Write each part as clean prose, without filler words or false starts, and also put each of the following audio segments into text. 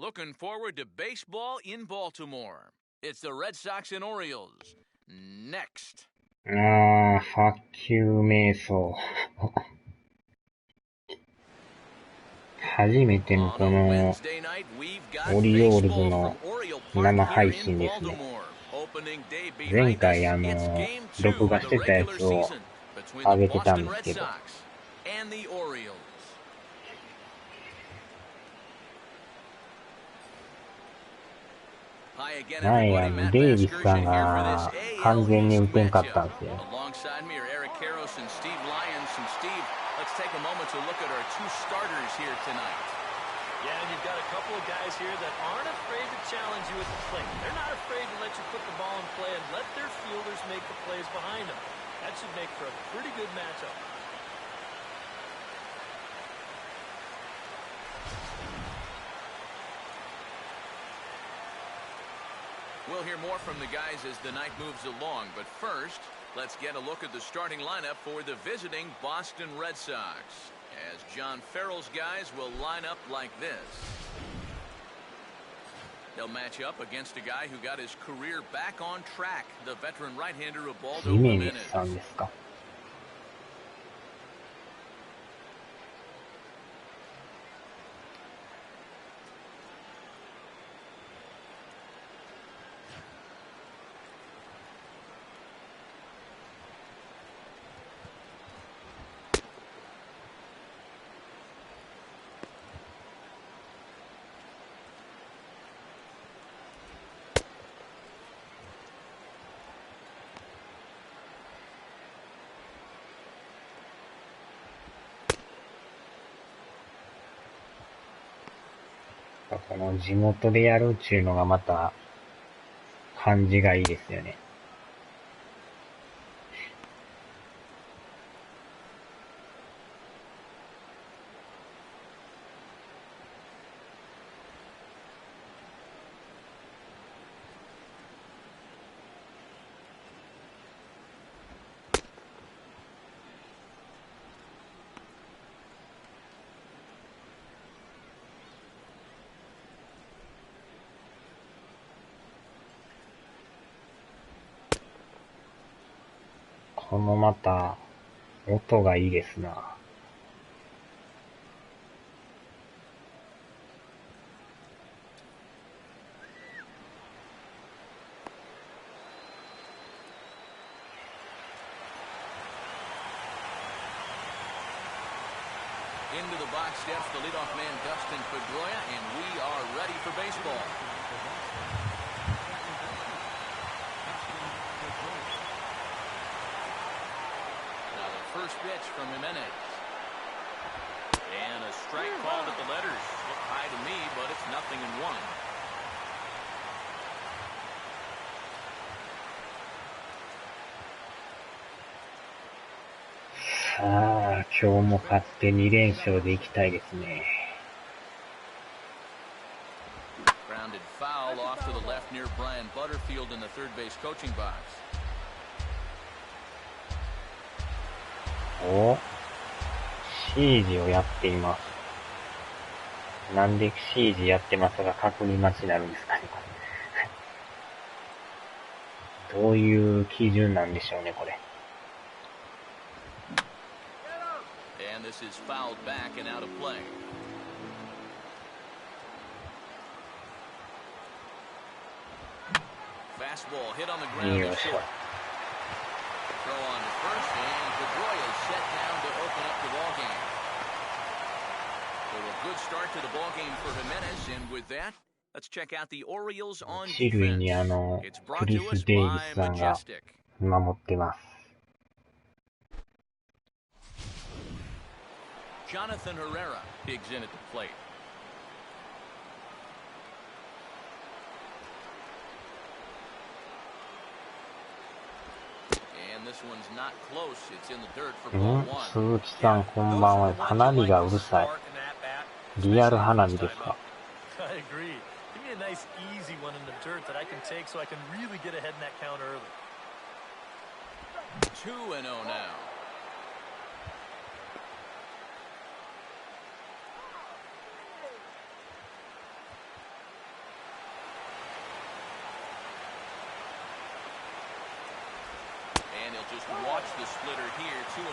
Looking forward to baseball in Baltimore. It's the Red Sox and Orioles. Next. 白球瞑想。初めてのこのオリオールズの生配信ですね。前回録画してたやつを上げてたんですけど。前デイビスさんが完全に打てんかったんですよ。Let's take a moment to look at our two starters here tonight. Yeah, and you've got a couple of guys here that aren't afraid to challenge you at the plate. They're not afraid to let you put the ball in play and let their fielders make the plays behind them. That should make for a pretty good matchup. We'll hear more from the guys as the night moves along, but first, let's get a look at the starting lineup for the visiting Boston Red Sox, as John Farrell's guys will line up like this. They'll match up against a guy who got his career back on track, the veteran right-hander Ubaldo Jimenez. この地元でやるっていうのがまた感じがいいですよね。このまた音がいいですな。Into the box steps the leadoff man Dustin Pedroia, and we are ready for baseball. First pitch from Jimenez. And a strike called at the letters. Looked high to me, but it's 0-1.今日も勝って2連勝でいきたいですね。Grounded foul off to the left near Brian Butterfield in the third base coaching box. シージをやっています。なんでシージやってますが確認待ちになるんですかね、これ。どういう基準なんでしょうね、これ。And this is fouled back and out of play. Fastball hit on the ground and short. Throw on to first, and Pedroia is set down to open up the ball game. So a good start to the ball game for Jimenez, and with that, let's check out the Orioles on defense. 一塁にクリス・デイビスさんが守ってます。Jonathan Herrera digs in at the plate. This one's not close. It's in the dirt for ball one. 鈴木さんこんばんは。花火がうるさい。リアル花火ですか？ I agree. Give me a nice easy one in the dirt that I can take so I can really get ahead in that count early. 2-0 now. Just watch the splitter here, 2-1.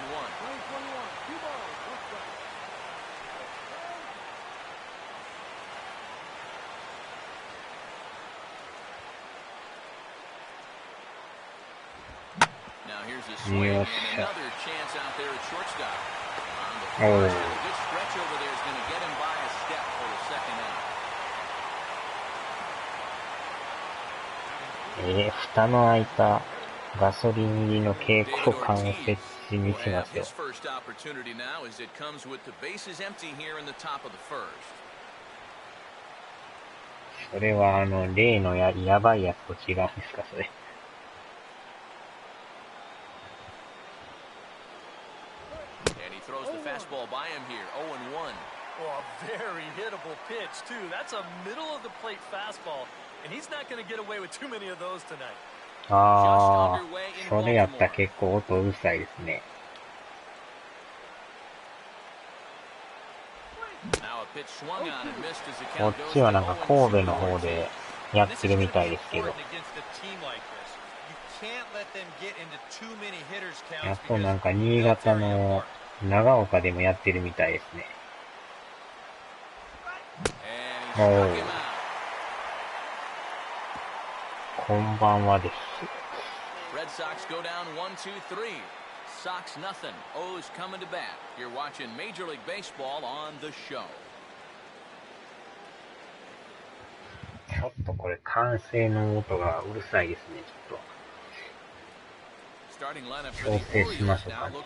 Now here's a swing and another chance out there at shortstop. On the first, a good stretch over there is going to get him by a step for the second out. 蓋の開いたガソリン入りの蛍光管を設置にしますよ。His first opportunity now as it comes with the bases empty here in the top of the first. それは例のやばいやつと違うんですか、それ。And he throws the fastball by him here, 0-1. Oh, a very hittable pitch, too. That's a middle-of-the-plate fastball, and he's not going to get away with too many of those tonight. ああ、それやったら結構音うるさいですね。こっちはなんか神戸の方でやってるみたいですけど。あとなんか新潟の長岡でもやってるみたいですね。おー。こんばんはです。Red Sox go down 1-2-3. Sox nothing. O's coming to bat. You're watching Major League Baseball on the show. ちょっとこれ歓声の音がうるさいですね。ちょっと調整しましょうかね。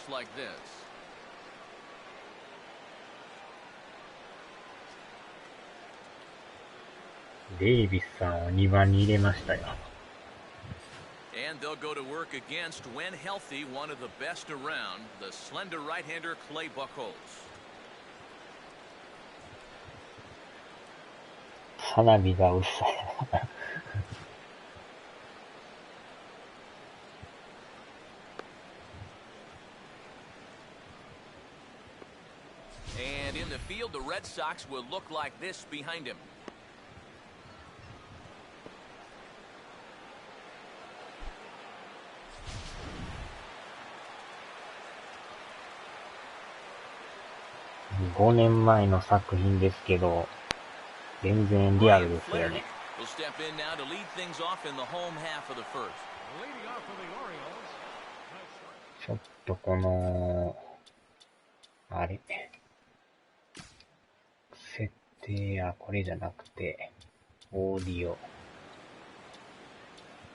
デイビスさんを2番に入れましたよ。And they'll go to work against, when healthy, one of the best around, the slender right-hander Clay Buchholz. 花火がうるさい。And in the field, the Red Sox will look like this behind him.5年前の作品ですけど、全然リアルですよね。ちょっとこの、あれ、設定やこれじゃなくて、オーディオ。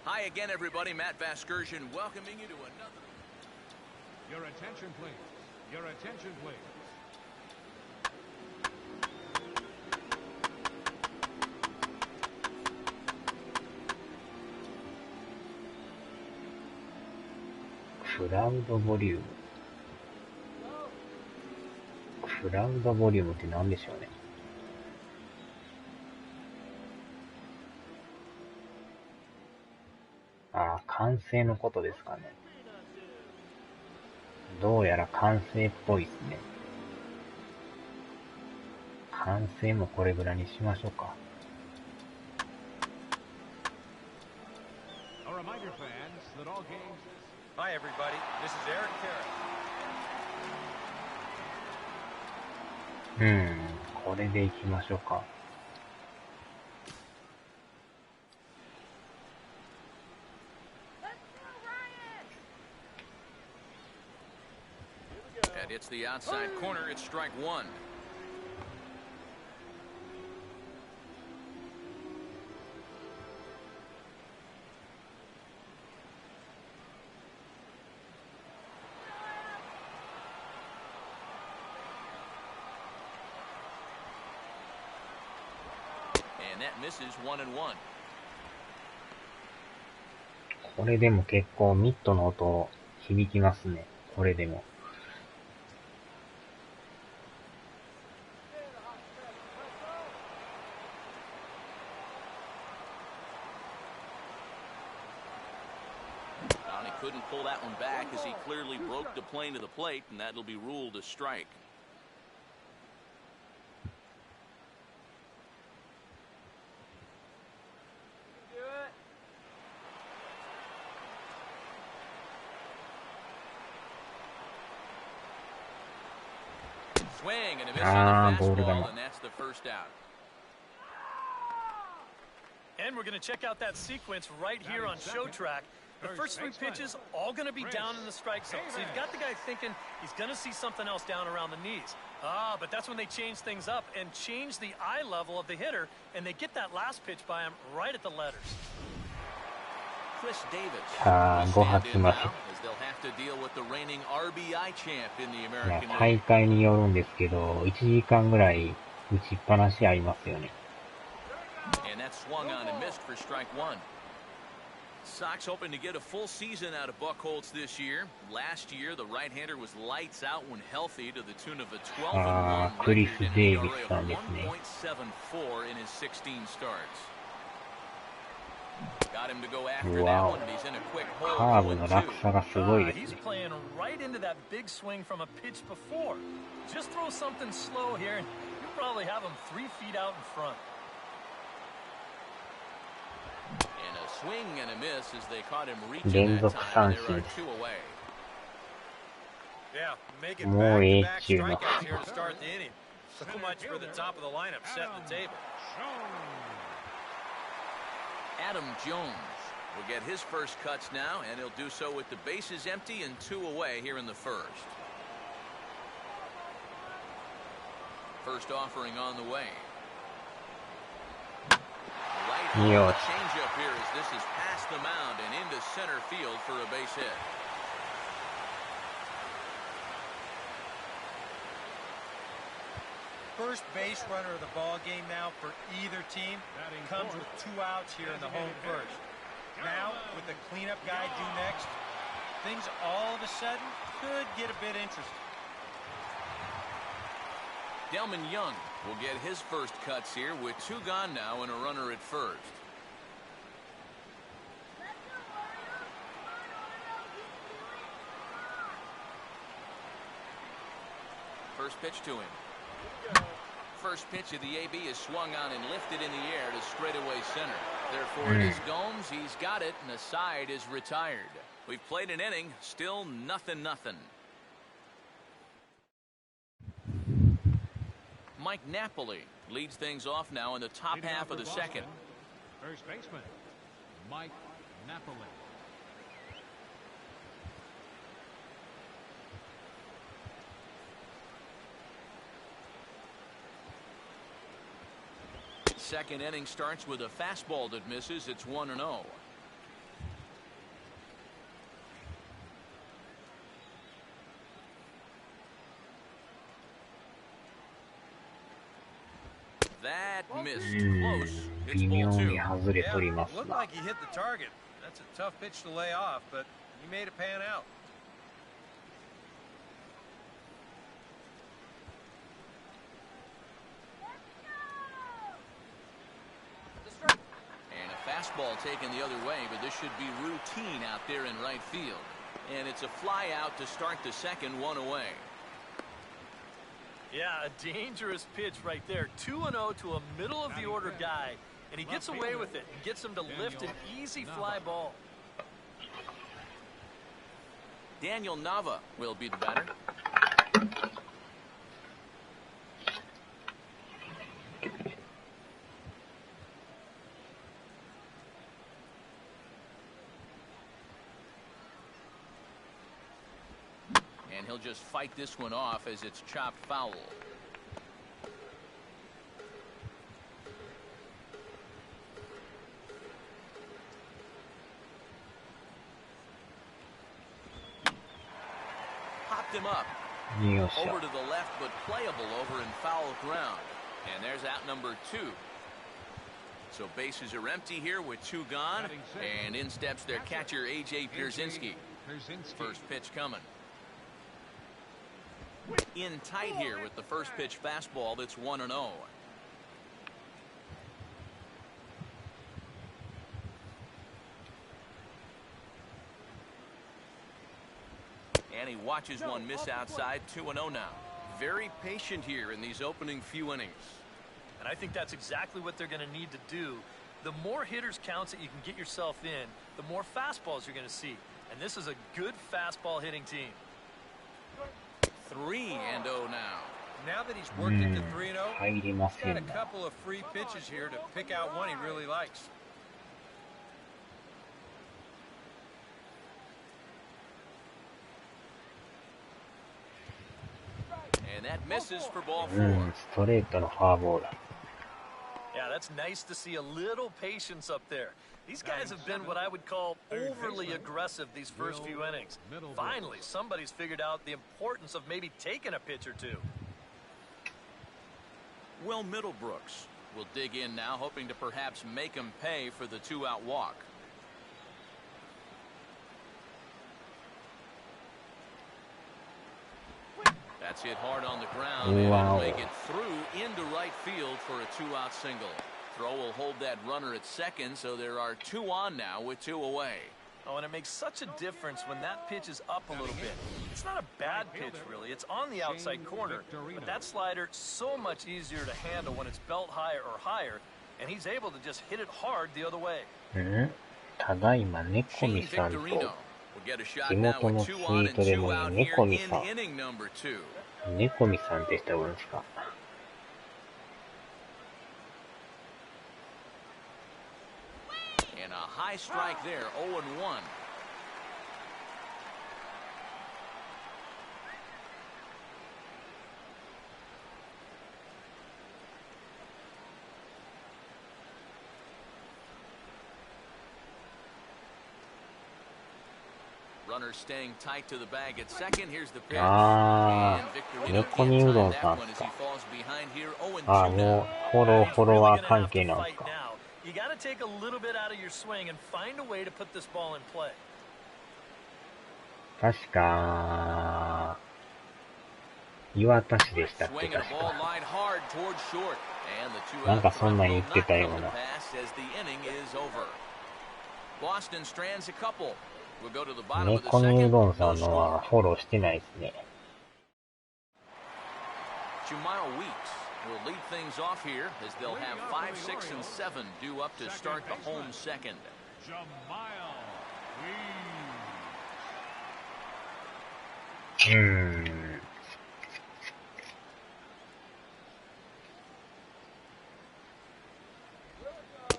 Hi again, everybody. Matt Vasgersian welcoming you to another. Your attention, please. Your attention, please.クラウドボリューム。クラウドボリュームって何でしょうね。ああ、完成のことですかね。どうやら完成っぽいですね。完成もこれぐらいにしましょうか。Hi, everybody. This is Eric Carey. これでいきましょうか。And it's the outside corner. It's strike one. And that misses 1-1. これでも結構ミットの音響きますね。これでも。Couldn't pull that one back as he clearly broke the plane to the plate, and that'll be ruled a strike. swing and a miss on the ボール球。 fastball, and that's the first out. And we're going to check out that sequence right here on Show Track. The first 3 pitches all going to be down in the strike zone. So you've got the guy thinking he's going to see something else down around the knees. But that's when they change things up and change the eye level of the hitter, and they get that last pitch by him right at the letters. Chris Davis さあ、 will 5 stand 発 in き now ます。 as they'll have to deal with the reigning RBI champ in the まあ American 大 League. 会によるんですけど、1時間ぐらい打ちっぱなしありますよね。 And that swung on and missed for strike 1. Sox hoping to get a full season out of Buchholz this year. Last year, the right-hander was lights out when healthy to the tune of a 12-1 record Chris and an Davis ERA of さんですね。 1.74 in his 16 starts. Got him to go after that Wow. one, and he's in a quick hole. カーブの落差がすごいです He's ね。 playing right into that big swing from a pitch before. Just throw something slow here, and you'll probably have him 3 feet out in front. And a swing and a miss as they caught him reaching 連 that 続 time. 三 There are 振。 2 away. Yeah, make it もうええっ back-to-back ちゅうの。 strikeouts here to start the inning. So much for the top of the lineup setting the table. Adam Jones will get his first cuts now, and he'll do so with the bases empty and 2 away here in the first. First offering on the way. Right on the changeup here as this is past the mound and into center field for a base hit. First base runner of the ball game now for either team comes with 2 outs here in the home first. Now, with the cleanup guy due next, things all of a sudden could get a bit interesting. Delman Young will get his first cuts here with 2 gone now and a runner at first. First pitch to him. First pitch of the AB is swung on and lifted in the air to straightaway center. Therefore, it is Gomes. He's got it, and the side is retired. We've played an inning, still 0-0. Mike Napoli leads things off now in the top half of the second. First baseman, Mike Napoli. Second inning starts with a fastball that misses. It's 1-0. That missed close. It's 微妙 ball に 2. 外れとります looked が。 like he hit the target. That's a tough pitch to lay off, but he made it pan out. And a fastball taken the other way, but this should be routine out there in right field. And it's a fly out to start the second, 1 away. Yeah, a dangerous pitch right there. 2-0 to a middle of the order guy, and he gets away with it and gets him to lift an easy fly ball. Daniel Nava will be the batter. And he'll just fight this one off as it's chopped foul. Popped him up. よっしゃ。 Over to the left, but playable over in foul ground. And there's out number 2. So bases are empty here with 2 gone. And in steps their catcher, A.J. Pierzynski. First pitch coming. In tight here with the first pitch fastball that's 1-0. And he watches one miss outside. 2-0 now. Very patient here in these opening few innings. And I think that's exactly what they're going to need to do. The more hitters counts that you can get yourself in, the more fastballs you're going to see. And this is a good fastball hitting team. 3-0 now. Now that he's worked into 3-0, 入りま he's せ got a んな。 couple of free pitches here to pick out one he really likes. And that misses for ball うん、 4. ストレートのフォアボール。 Yeah, that's nice to see a little patience up there. These guys have been what I would call overly aggressive these first few innings. Finally, somebody's figured out the importance of maybe taking a pitch or two. Will Middlebrooks will dig in now, hoping to perhaps make him pay for the 2-out walk. That's hit hard on the ground, and it'll make it through into right field for a 2-out single. Throw will hold that runner at second, so there are 2 on now with 2 away. Oh, and it makes such a difference when that pitch is up a little bit. It's not a bad pitch, really. It's on the outside corner. But that slider, so much easier to handle when it's belt high or higher, and he's able to just hit it hard the other way. ただいま猫み Shane さんと Victorino will get a shot 地 now 元 with のツイ 2 on ー and トで 2 も out ね、 here 猫み in さん。 inning number 2. 猫みさんって人がおるんですか。 And a high strike there, 0-1. Runner staying tight to the bag at second. Here's the pitch. あ And あ、 Victorino 猫に can't うど time ん that さん one で as す he か。 falls behind here, 0-2ああ、も now. うフォロー He's フォロ really ワ gonna ー関 have 係 to なんです fight か。 now. You got to take a little bit out of your swing and find a way to put this ball in play. 確か、岩田市でしたっけ、 Swing and a 確 ball か。 line hard toward short. And the 2-out なんかそんなん throw 言 will って not たよ come う to な。 pass as the inning is over. Boston strands a couple. We'll go to the bottom of the 猫にう second. どんさ No んのは score. フォローしてないですね。Jumile Weeks will lead things off here as they'll have 5, 6, and 7 due up to start the home second. Jumile Weeks.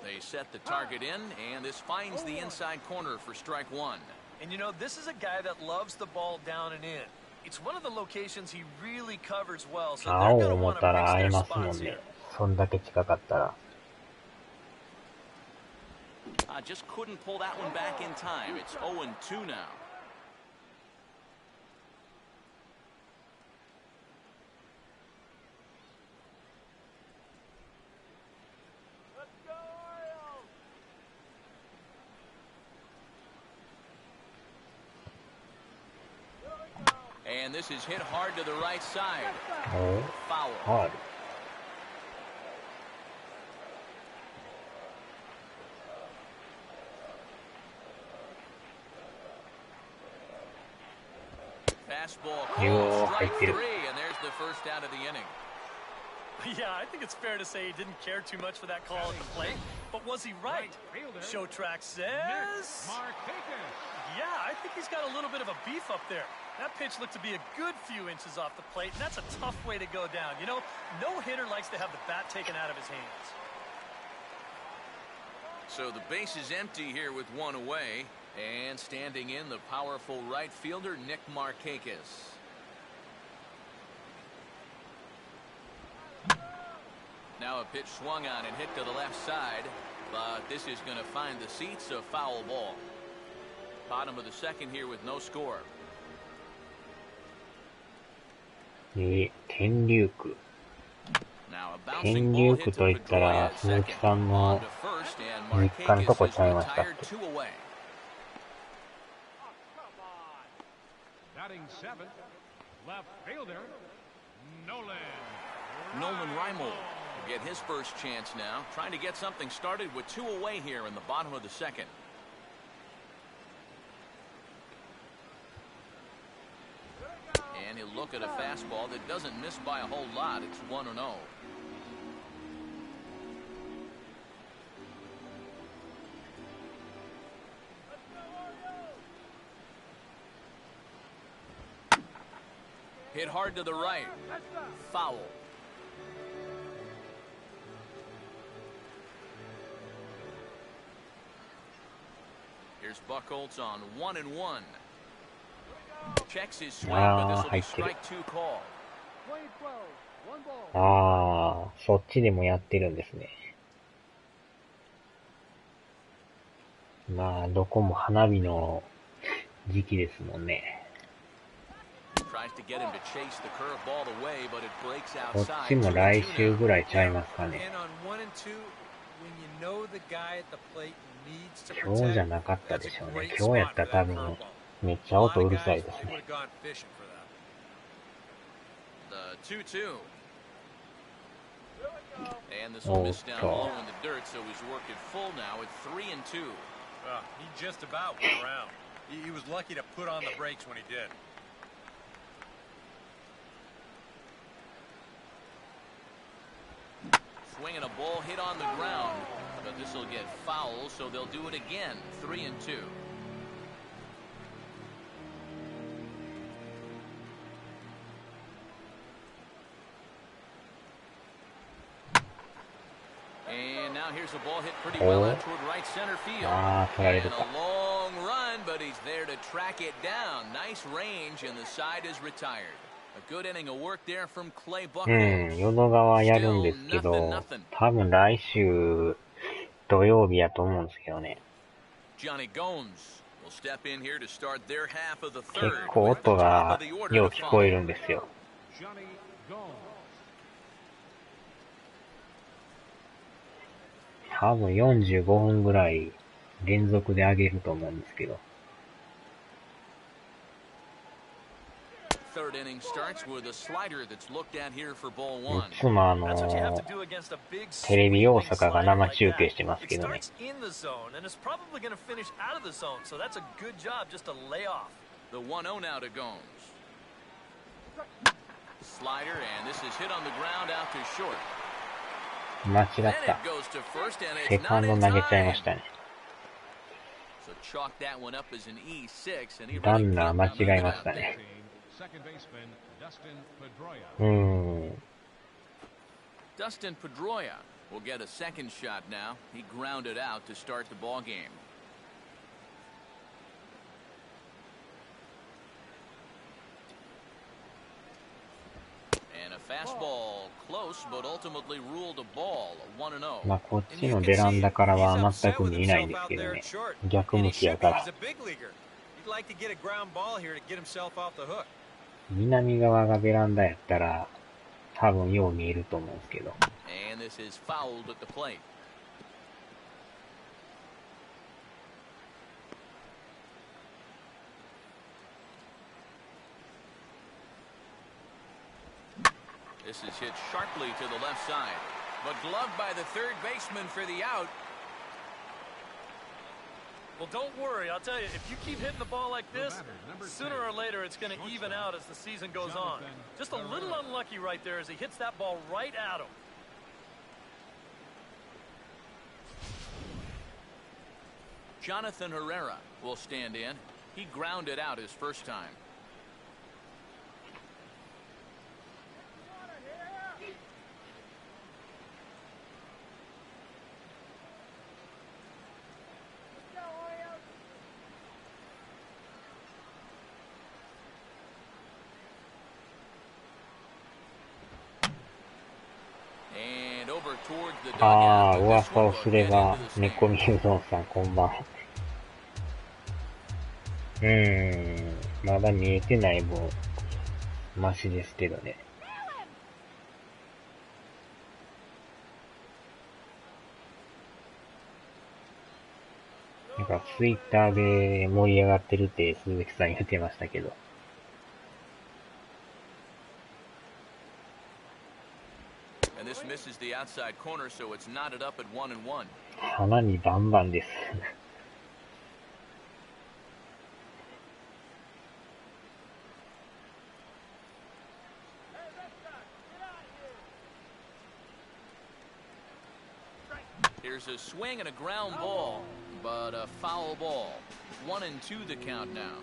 They set the target in, and this finds the inside corner for strike 1. And you know, this is a guy that loves the ball down and in. It's one of the locations he really covers well, so 会 they're おう going to 思 want っ to たら mix 会え their ますも spots んね here.。そんだけ近かったら。Just couldn't pull that one back in time. It's 0-2 now. And this is hit hard to the right side. お Foul. ファウル。Fastball Yo, called strike I did. 3, and there's the first out of the inning. Yeah, I think it's fair to say he didn't care too much for that call at the plate, but was he right? Show track says... Markakis. Yeah, I think he's got a little bit of a beef up there. That pitch looked to be a good few inches off the plate, and that's a tough way to go down. You know, no hitter likes to have the bat taken out of his hands. So the base is empty here with 1 away, and standing in the powerful right fielder, Nick Markakis. Now a pitch swung on and hit to the left side, but this is going to find the seats, a foul ball. Bottom of the second here with no score. 天竜区。 Now a 天 bouncing 竜 ball 区 hit と to 言ったら Pedroia at 鈴木 second. さん On の to first, and 日課のと Markakis こ is ちゃいましたっ retired け。 2 away. Batting seventh, left fielder, Nolan. Nolan Reimel will get his first chance now, trying to get something started with 2 away here in the bottom of the second. And he'll look at a fastball that doesn't miss by a whole lot. It's 1-0. Hit hard to the right. Foul. Here's Buchholz on 1-1. Checks his swing, but this will be strike two call. ああ、そっちでもやってるんですね。まあ、どこも花火の時期ですもんね。こっちも来週ぐらいちゃいますかね。今日じゃなかったでしょうね。今日やったら多分めっちゃ音うるさいですね。And this will miss down low in the dirt, so he's worked it full now at 3-2. He just about went around. He was lucky to put on the brakes when he did. Swinging a ball hit on the ground, but this will get foul, so they'll do it again. 3-2. And now here's a ball hit pretty well out toward right center field. And a long run, but he's there to track it down. Nice range, and the side is retired. A good inning of work there from Clay Buchholz. 淀川やるんですけど、多分来週土曜日やと思うんですけどね。Johnny Gomes will step in here to start their half of the 結 third. 構音がよう聞こえるんですよ。多分45分ぐらい連続で上げると思うんですけど。Third inning starts with a slider that's looked at here for ball い one. つもテレビ大阪が生中継してますけどね。The 1-0 now to Gomes. Slider, and this is hit on the ground out to short. 間違った。セカンド投げちゃいましたね。ランナー間違えましたね。Dustin Pedroia will get a second shot now. He grounded out to start the ball game. And a fastball close, but ultimately ruled a ball. 1-0. まあこっちのベランダからは全く見えないんですけどね。逆向きやから。南側がベランダやったら多分よう見えると思うんですけど。And this is fouled at the plate. This is hit sharply to the left side, but gloved by the third baseman for the out. Well, don't worry. I'll tell you, if you keep hitting the ball like this, sooner or later it's going to even out as the season goes on. Just a little unlucky right there as he hits that ball right at him. Jonathan Herrera will stand in. He grounded out his first time. And over towards the ああ、 dugout. 噂をすれば、猫みうどんさんこんばん。まだ見えてない分、マシですけどね。なんかツイッターで盛り上がってるって鈴木さん言ってましたけど。And this misses the outside corner, so it's knotted up at 1-1. 鼻にバンバンです。Here's a swing and a ground ball, but a foul ball. 1-2 the count now.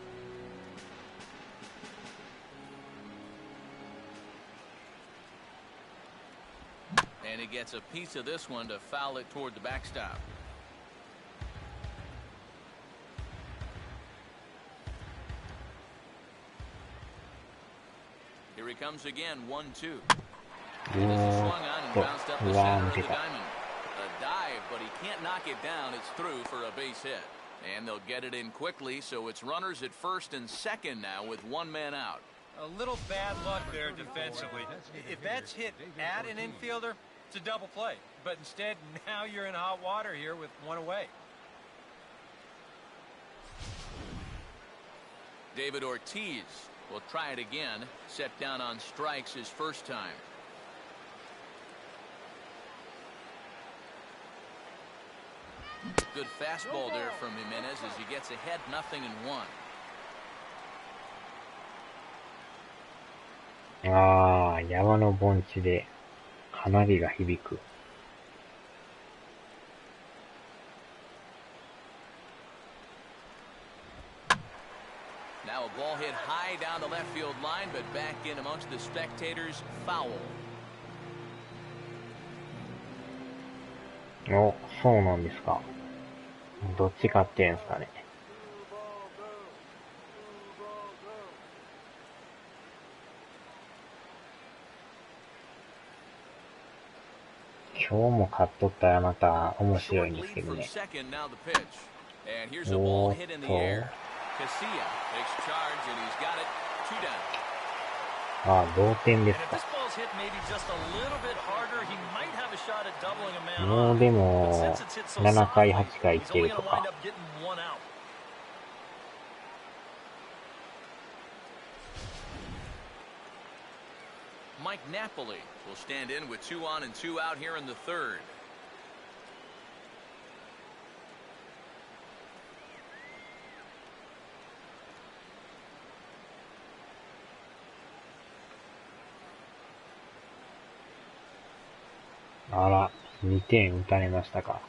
And he gets a piece of this one to foul it toward the backstop. Here he comes again, 1-2. And this is swung on and bounced up the center of the diamond. A dive, but he can't knock it down. It's through for a base hit. And they'll get it in quickly, so it's runners at first and second now with one man out. A little bad luck there defensively. If that's hit at an infielder, it's a double play. But instead, now you're in hot water here with one away. David Ortiz will try it again. Set down on strikes his first time. Good fastball there from Jimenez as he gets ahead 0-1. ああ、山の盆地で花火が響く。Now a ball hit high down the left field line, but back in amongst the spectators, foul. お、そうなんですか。どっち勝ってんすかね。今日も勝っとったらまた面白いんですけどね。おーっと。ああ、同点ですか。もうでも、7回、8回いってるとか。Mike Napoli will stand in with 2 on and 2 out here in the third.あら、2点打たれましたか。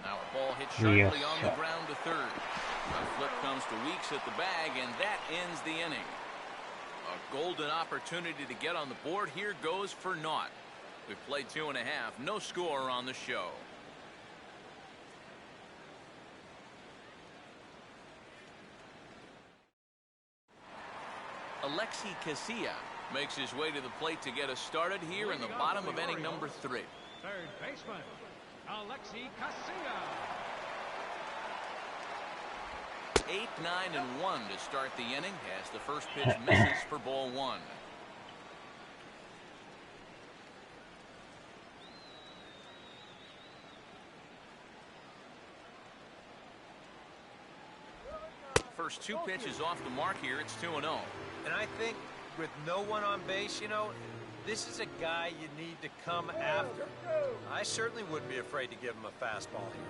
Now a ball hit sharply on the ground to third. A flip comes to Weeks at the bag, and that ends the inning. A golden opportunity to get on the board here goes for naught. We've played 2.5, no score on the show. Alexi Casilla makes his way to the plate to get us started here in the bottom of inning number 3. Third baseman, Alexi Casilla. 8, 9, and 1 to start the inning as the first pitch misses for ball 1. First 2 pitches off the mark here. It's 2-0. And I think with no one on base, you know, this is a guy you need to come after. I certainly wouldn't be afraid to give him a fastball here.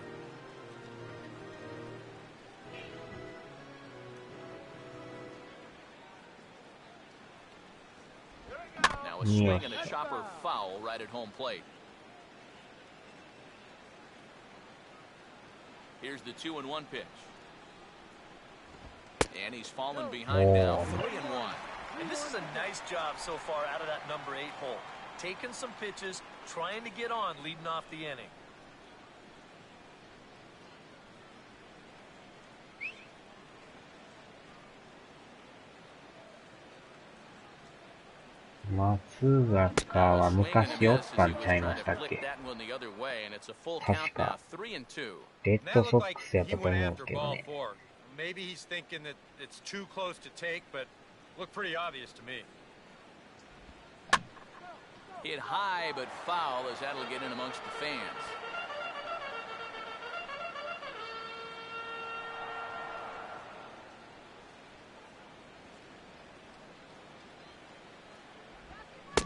Now a swing and a chopper foul right at home plate. Here's the 2-1 pitch. And he's fallen behind now, 3-1. And this is a nice job so far out of that number 8 hole. Taking some pitches, trying to get on, leading off the inning. 松坂は昔おったんちゃいましたっけ。確かレッドソックスやったと思うんですけどね。Maybe he's thinking that it's too close to take, but looked pretty obvious to me. Hit high but foul as that'll get in amongst the fans.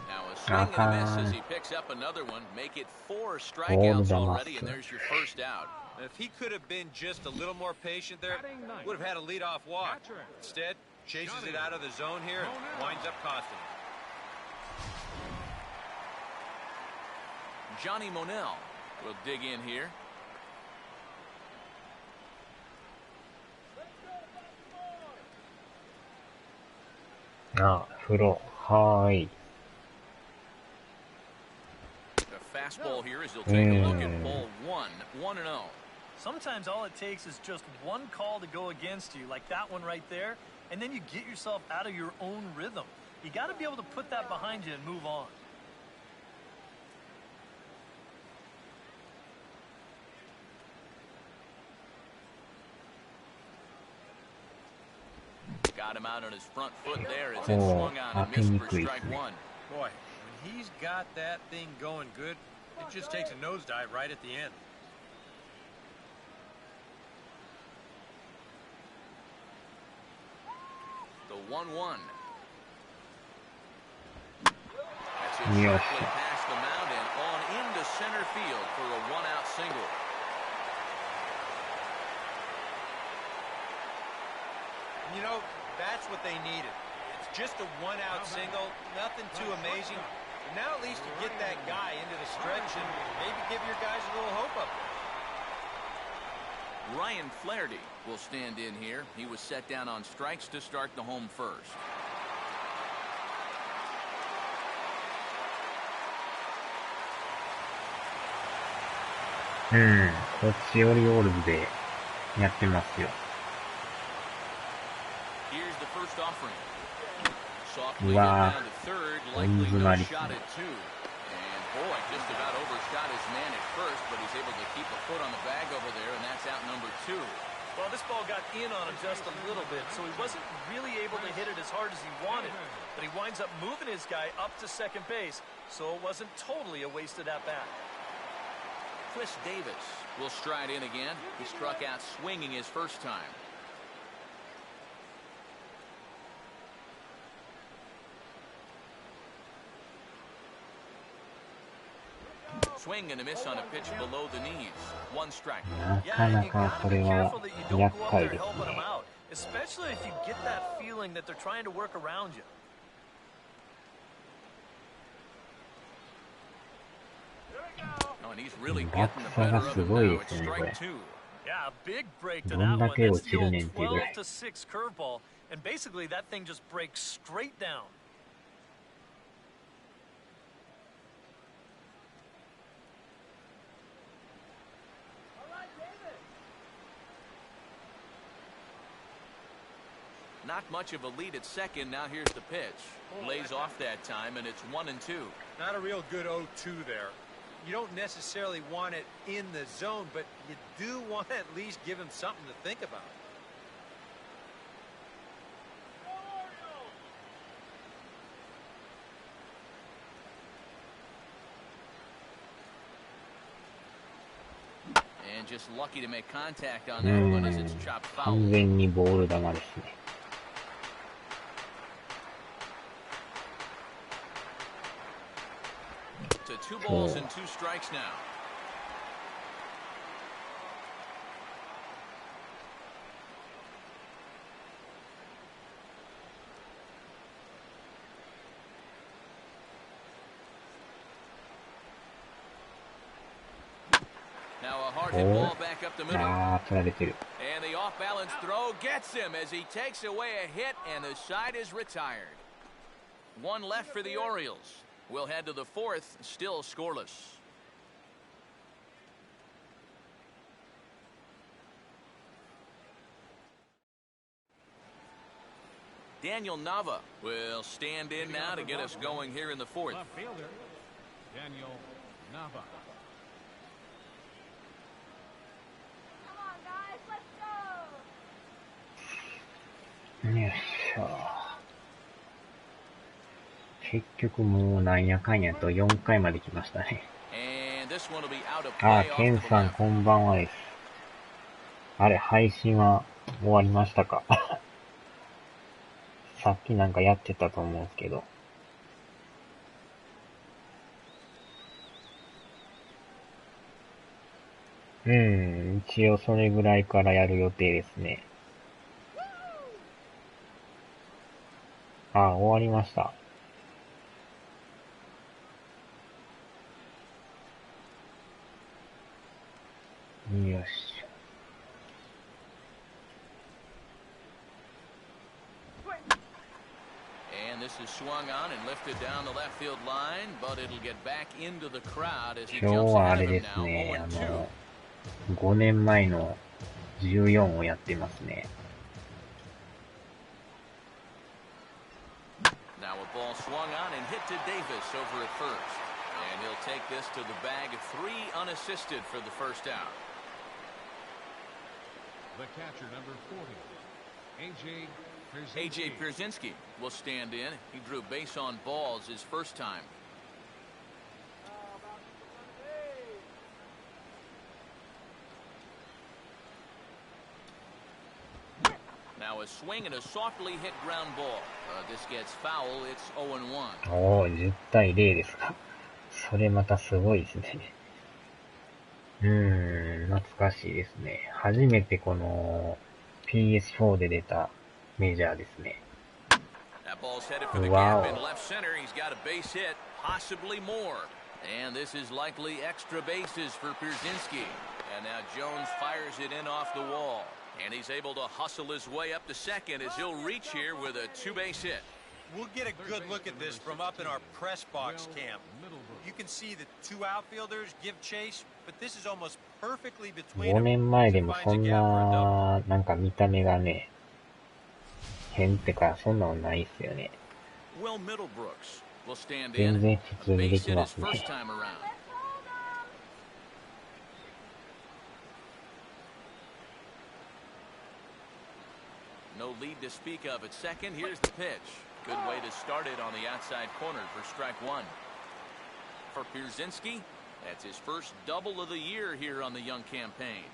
Now a swing and a miss as he picks up another one. Make it 4 strikeouts already, and there's your first out. If he could have been just a little more patient there, would have had a leadoff walk. Instead, chases it out of the zone here and winds up costing him. Johnny Monell will dig in here. Ah, 風呂。はーい。fastball here as he'll take a look at ball 1-0. Sometimes all it takes is just one call to go against you, like that one right there, and then you get yourself out of your own rhythm. You got to be able to put that behind you and move on. Got him out on his front foot there as it swung on and missed for strike one. Boy, when he's got that thing going good, it just takes a nosedive right at the end. The 1-1. That's it sharply past the mound and on into center field for a one-out single. You know, that's what they needed. It's just a one-out single, nothing too amazing. But now at least you get that guy into the stretch and maybe give your guys a little hope up there. Ryan Flaherty will stand in here. He was set down on strikes to start the home first.こっちオリオールズでやってますよ。Here's the first offering. Softly down to third, likely no shot at two. And boy, just about overshot his man at first, but he's able to keep a foot on the bag over there, and that's out number two. Well, this ball got in on him just a little bit, so he wasn't really able to hit it as hard as he wanted. But he winds up moving his guy up to second base, so it wasn't totally a wasted at-bat. Chris Davis will stride in again. He struck out swinging his first time. Swing and a miss on a pitch below the knees. One strike. なかなかこれは厄介ですね。 Especially if you get that feeling that they're trying to work around you. Oh, and he's really getting the better of him now. It's strike two. Yeah, a big break to that one. That's the old 12-6 curveball, and basically that thing just breaks straight down. Not much of a lead at second. Now here's the pitch. Lays off that time, and it's 1-2. Not a real good 0-2 there. You don't necessarily want it in the zone, but you do want to at least give him something to think about. And just lucky to make contact on that one as it's chopped foul. 完全にボール球ですね。To 2 balls and 2 strikes now. Now a hard hit ball back up the middle. And the off-balance throw gets him as he takes away a hit, and the side is retired. One left for the Orioles. We'll head to the fourth, still scoreless. Daniel Nava will stand in now to get us going here in the fourth. Left fielder, Daniel Nava. Come on, guys, let's go. よいしょ。結局もうなんやかんやと4回まで来ましたね。あ、ケンさんこんばんはです。あれ、配信は終わりましたか？さっきなんかやってたと思うんですけど。一応それぐらいからやる予定ですね。あ、終わりました。よし。And this This is swung on and lifted down the left field line, but it'll get back into the crowd as he 今日 jumps はあ ahead れ of で him す now. ね、 0-2. 5年前の14をやってますね。Now a ball swung on and hit to Davis over at first. And he'll take this to the bag of 3 unassisted for the first out. The catcher, number 40, A.J. Pierzynski will stand in. He drew base on balls his first time. Now a swing and a softly hit ground ball. This gets foul. It's 0-1. おー、10対0ですか。それまたすごいですね。懐かしいですね。初めてこの PS4 で出たメジャーですね。That ball's headed for the gap in left center. He's got a base hit, possibly more. And this is likely extra bases for Pierzynski. And now Jones fires it in off the wall. And he's able to hustle his way up to second as he'll reach here with a 2-base hit. We'll get a good look at this from up in our press box cam. You can see the 2 outfielders give chase, but this is almost perfectly between 5 them. 年前でもそんな、なんか見た目がね、変ってか、そんなのないっすよね。Will Middlebrooks will stand 全 in. 然普通にで Base き hit ま his すね。first time around. No lead to speak of at second. Here's the pitch. Good way to start it on the outside corner for strike 1. For Pierzynski, that's his first double of the year here on the young campaign.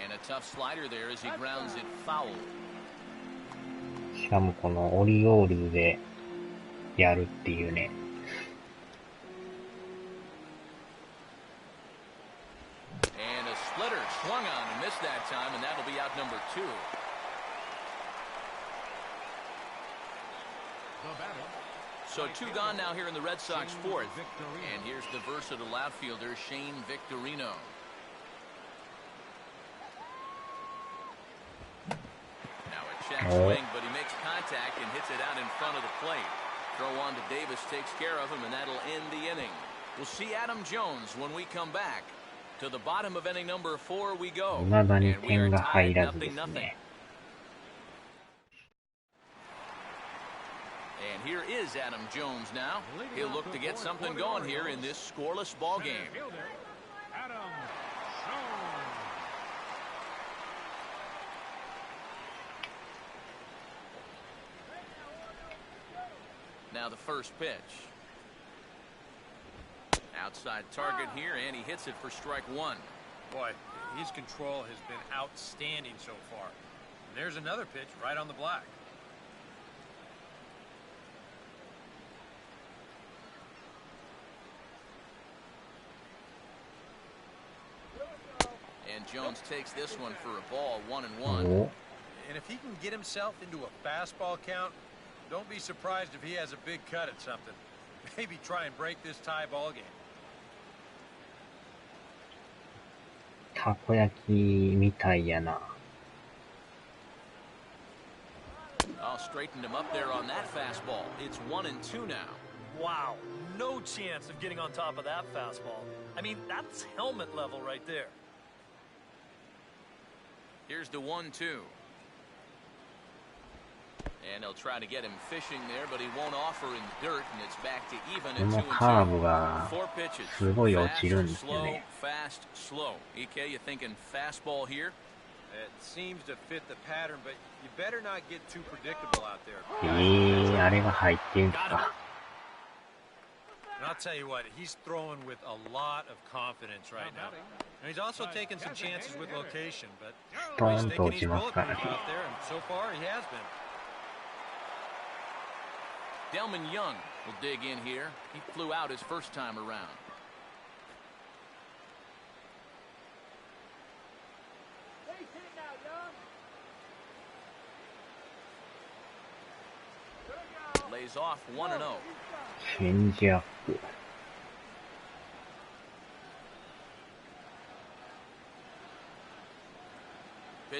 And a tough slider there as he grounds it foul. しかもこのオリオールズでやるっていうね。And a splitter swung on and missed that time, and that'll be out number 2. So 2 gone now here in the Red Sox 4th. And here's the versatile outfielder, Shane Victorino. Now a check swing, but he makes contact and hits it out in front of the plate. Throw on to Davis takes care of him, and that'll end the inning. We'll see Adam Jones when we come back. To the bottom of inning number 4 we go. 未だに And we are 点が tied 入らずです 0-0. ね。And here is Adam Jones now. He'll look to get something going here in this scoreless ball game. Adam Jones. Now the first pitch. Outside target here, and he hits it for strike 1. Boy, his control has been outstanding so far. And there's another pitch right on the black. And Jones takes this one for a ball, 1-1. お And if he can get himself into a fastball count, don't be surprised if he has a big cut at something. Maybe try and break this tie ball game. たこ焼きみたいやな。Oh, straightened him up there on that fastball. It's 1-2 now. Wow, no chance of getting on top of that fastball. I mean, that's helmet level right there. Here's the 1-2. And they'll try to get him fishing there, but he won't offer in the dirt, and it's back to even こ at の 2-2. カーブが Four pitches. すごい落 Fast, ちるんですよ slow, ね。 fast, slow. EK, you thinking fastball here? It seems to fit the pattern, but you better not get too predictable out there. あれが入ってんすか。 And I'll tell you what, he's throwing with a lot of confidence right now. And he's also taking some chances with location, but ストーンと落ちますからね。 out there, and so far he has been. Delman Young will dig in here. He flew out his first time around. Lays off 1-0. チェンジアップ。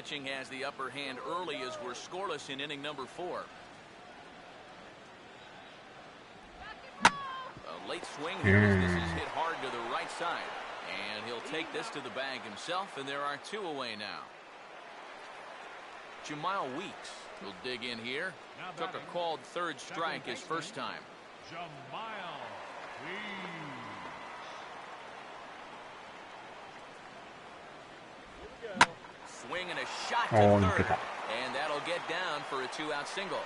pitching has the upper hand early as we're scoreless in inning number 4. A late swing here as this is hit hard to the right side. And he'll take this to the bag himself, and there are 2 away now. Jamal Weeks will dig in here. Took a called third strike his first time. Jamal Weeks. Swing and a shot to third. And that'll get down for a 2-out single.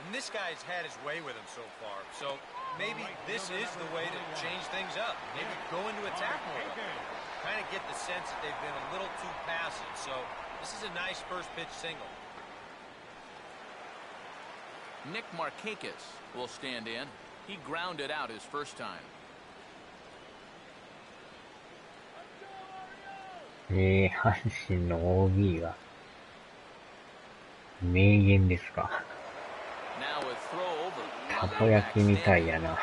And this guy's had his way with him so far. So maybe this is the way to change things up. Maybe go into attack mode. Kind of get the sense that they've been a little too passive. So this is a nice first pitch single. Nick Markakis will stand in. He grounded out his first time. 阪神の OB が名言ですか。たこ焼きみたいやな。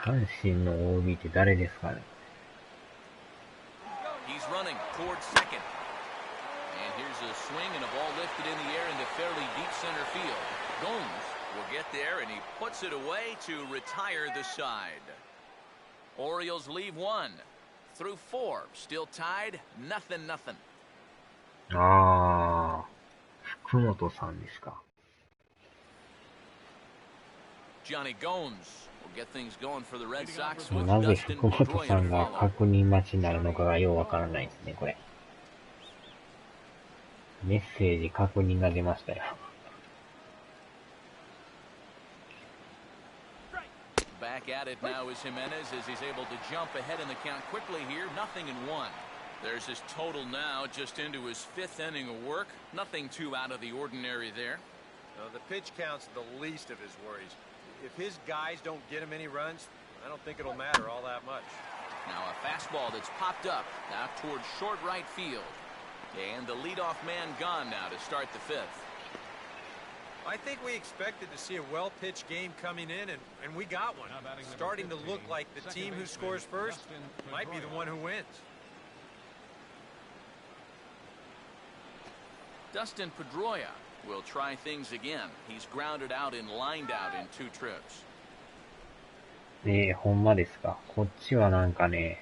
阪神の OB って誰ですかね。He's running towards second. And here's a swing and a ball lifted in the air into fairly deep center field. Gomes will get there and he puts it away to retire the side. Orioles leave 1 through 4. Still tied, 0-0. ああ、福本さんですか。Johnny Gomes will get things going for the Red Sox な with ぜ Dustin 福本さ Pedroia ん to が follow. 確認待ちになるのかがようわからないですね、これ。メッセージ確認が出ましたよ。Back at it now is Jimenez as he's able to jump ahead in the count quickly here. 0-1. There's his total now just into his 5th inning of work. Nothing too out of the ordinary there. The pitch count's the least of his worries. If his guys don't get him any runs, I don't think it'll matter all that much. Now a fastball that's popped up now towards short right field. And the leadoff man gone now to start the 5th. I think we expected to see a well-pitched game coming in, and we got one. Starting to look like the team who scores first might be the one who wins. Dustin Pedroia will try things again. He's grounded out and lined out in 2 trips. ほんまですか。こっちはなんかね、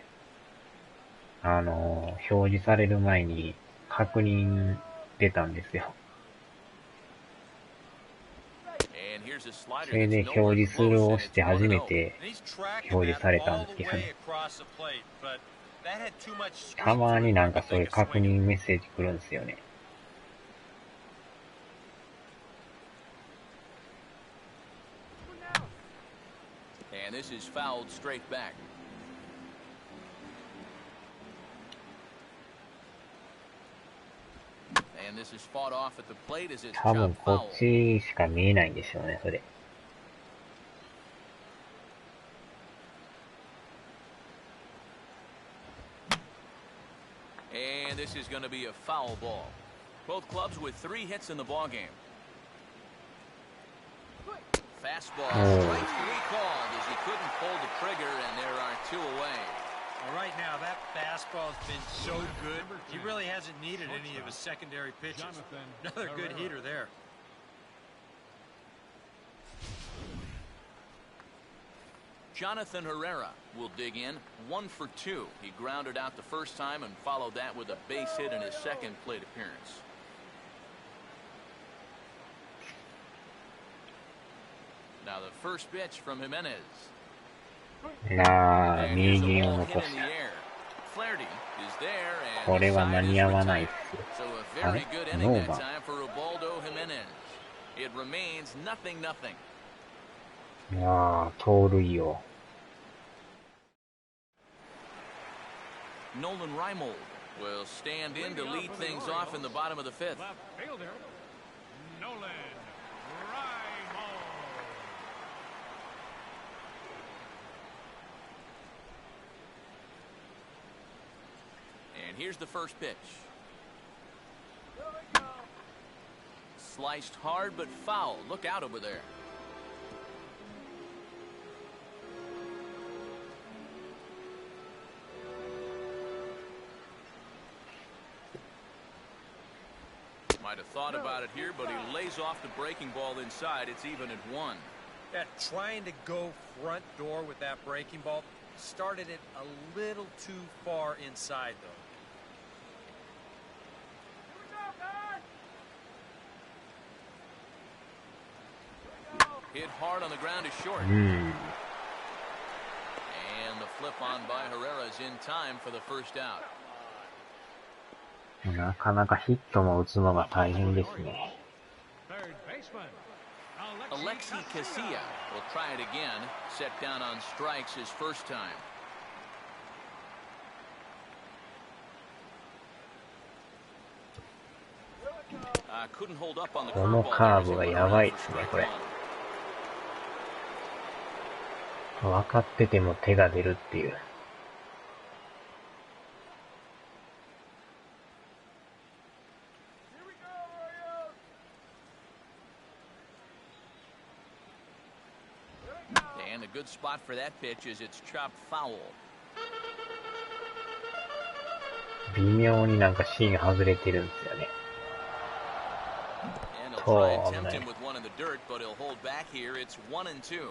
表示される前に確認出たんですよ。それで表示するを押して初めて表示されたんですけどね。たまになんかそういう確認メッセージ来るんですよね。And this is fouled straight back. And this is fought off at the plate as it's 多分 chopped こ foul. っちしか見えないんでしょうね、それ。And this is going to be a foul ball. Both clubs with 3 hits in the ball game. Fastball, strike 3 called as he couldn't pull the trigger, and there are 2 away. Well, right now, that fastball's been so good, he really hasn't needed any of his secondary pitches. Another good heater there. Jonathan Herrera will dig in, 1 for 2. He grounded out the first time and followed that with a base hit in his second plate appearance. Now the first pitch from Jimenez. 名言を残した。これは間に合わないっすよ。あれ？ノーバン。いやー、盗塁よ。Nolan Reimold will stand in to lead things off in the bottom of the 5th. Left fielder, Nolan Reimold. And here's the first pitch. Sliced hard but foul. Look out over there. Might have thought about it here, but he lays off the breaking ball inside. It's even at 1. Yeah, trying to go front door with that breaking ball started it a little too far inside, though. Hit hard on the ground is short. Hmm. And the flip on by Herrera is in time for the first out. なかなかヒットも打つのが大変ですね。Third baseman, Alexi Casilla will try it again. Set down on strikes his first time. Couldn't hold up on the この curveball. カーブがやばいですね、これ。分かってても手が出るっていう。And a good spot for that pitch is it's chopped foul. 微妙になんか芯外れてるんですよね。And he'll try and tempt him with one in the dirt, but he'll hold back here. It's 1-2.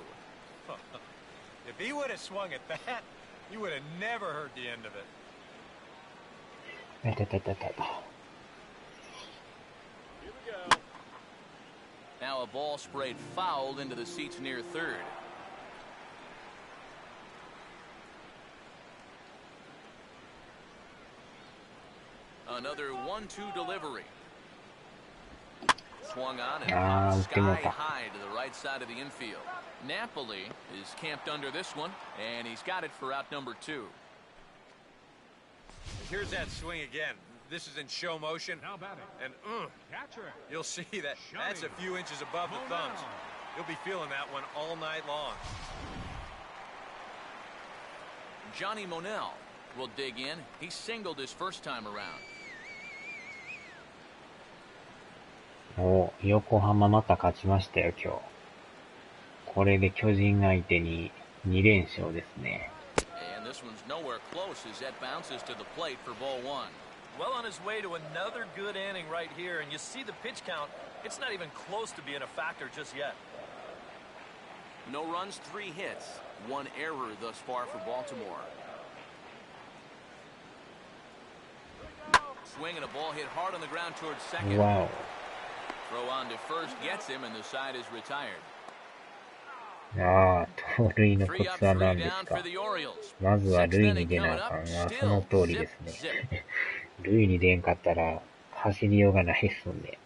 If he would have swung at that, you would have never heard the end of it. いたたたたた。Now a ball sprayed foul into the seats near third. Another 1-2 delivery. Swung on and popped sky high to the right side of the infield. Napoli is camped under this one, and he's got it for out number 2. Here's that swing again. This is in show motion, now batting. and Catcher, you'll see that that's a few inches above the thumbs. You'll be feeling that one all night long. Johnny Monell will dig in. He singled his first time around. お、横浜また勝ちましたよ、今日。これで巨人相手に2連勝ですね。And this one's nowhere close as that bounces to the plate for ball 1. Well on his way to another good inning right here, and you see the pitch count. It's not even close to being a factor just yet. No runs, 3 hits. 1 error thus far for Baltimore. Swing and a ball hit hard on the ground towards second. Wow. Throw on to first gets him, and the side is retired. ああ、盗塁のコ 3 up, ツは 3 何です down か。 for the Orioles. まずは Sixth 塁 inning に出な coming あか up. んな。そ Still の通り zip, ですね。 zip. 塁に出んかったら走りようがないっすんで。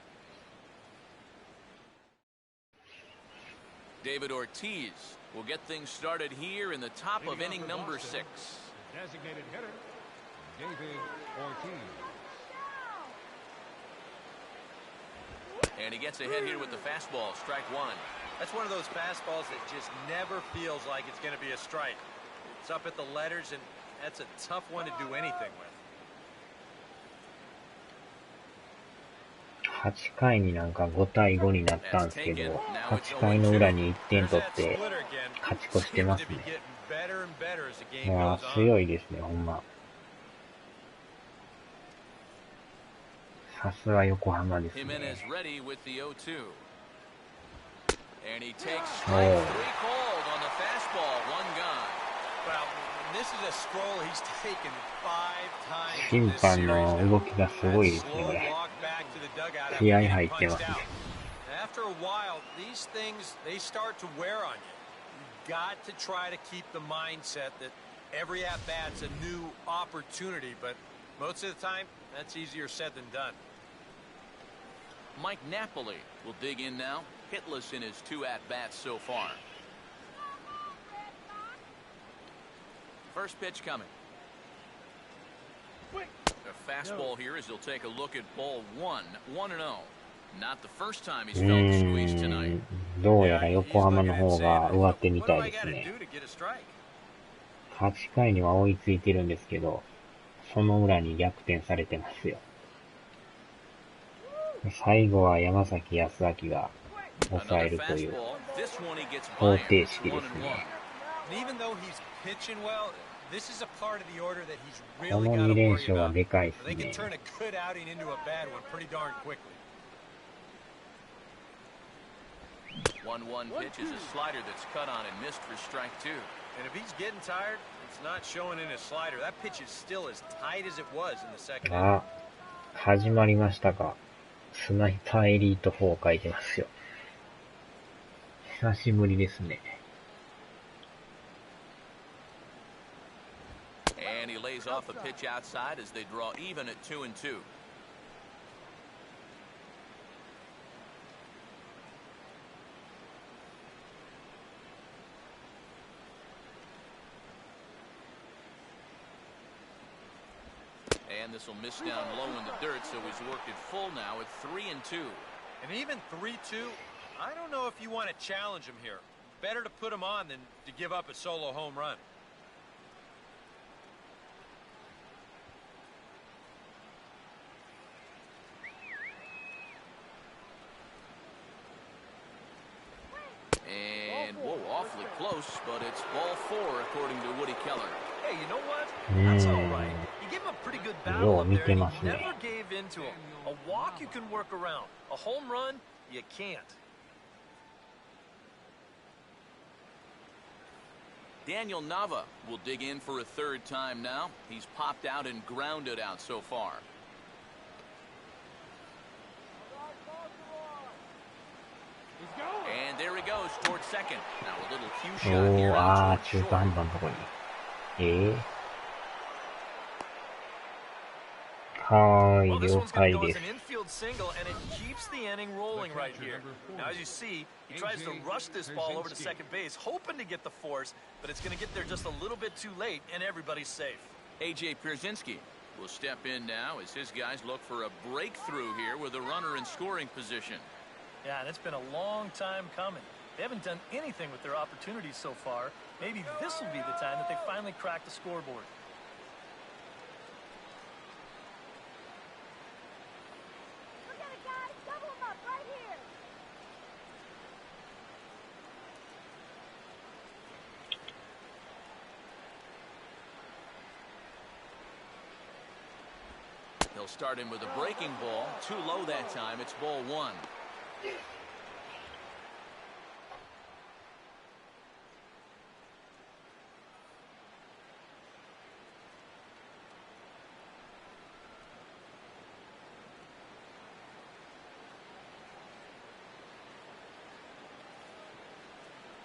David Ortiz will get things started here in the top of inning number 6. designated hitter, David Ortiz. And he gets ahead here with the fastball, strike 1. That's one of those fastballs that just never feels like it's going to be a strike. It's up at the letters, and that's a tough one to do anything with. 8回になんか5対5になったんですけど、8回の裏に1点取って勝ち越してますね。まあ強いですね、ほんま。さすが横浜ですね。Jimenez ready with the 0-2. And he takes strike 3 called on the fastball, 1 gone. Well, this is a stroll he's taken 5 times 審 in this 判 series. の動きがすごいですね、これ。気合入ってますね。After a while, these things, they start to wear on you. You've got to try to keep the mindset that every at-bat's a new opportunity, but most of the time, that's easier said than done. Mike Napoli will dig in now, hitless in his 2 at-bats so far. First pitch coming. A fastball here as he'll take a look at ball 1, 1-0. Not the first time he's felt the squeeze tonight. どうやら横浜の方が上手みたいですね。8回には追いついてるんですけど、その裏に逆転されてますよ。最後は山崎康明が抑えるという方程式ですね。この2連勝はでかいですね。1-1 pitch is a slider that's cut on and missed for strike two. And if he's getting tired, it's not showing in his slider. That pitch is still as tight as it was in the second. あ、始まりましたか。スナイパーエリート4書いてますよ。久しぶりですね。And he lays off a pitch outside as they draw even at 2-2. And this will miss down low in the dirt, so he's worked it full now at 3-2. And even 3-2, I don't know if you want to challenge him here. Better to put him on than to give up a solo home run. And, whoa, awfully close, but it's ball four, according to Woody Keller. Hey, you know what? That's all right. You gave him a pretty good battle up there, and he never gave in to him. A walk you can work around. A home run, you can't. Daniel Nava will dig in for a third time now. He's popped out and grounded out so far. And there he goes towards second. Now a little cue shot here. ああ、中途半端のとこに。はーい、 Well, this 了 one's going to 解 go で as す an。infield single, and it keeps the inning rolling right here. Now, as you see, he tries to rush this ball over to second base, hoping to get the force, but it's going to get there just a little bit too late, and everybody's safe. A.J. Pierzynski will step in now as his guys look for a breakthrough here with a runner in scoring position. Yeah, and it's been a long time coming. They haven't done anything with their opportunities so far. Maybe this will be the time that they finally crack the scoreboard. Look at it, guys. Double him up right here. He'll start him with a breaking ball. Too low that time. It's ball one.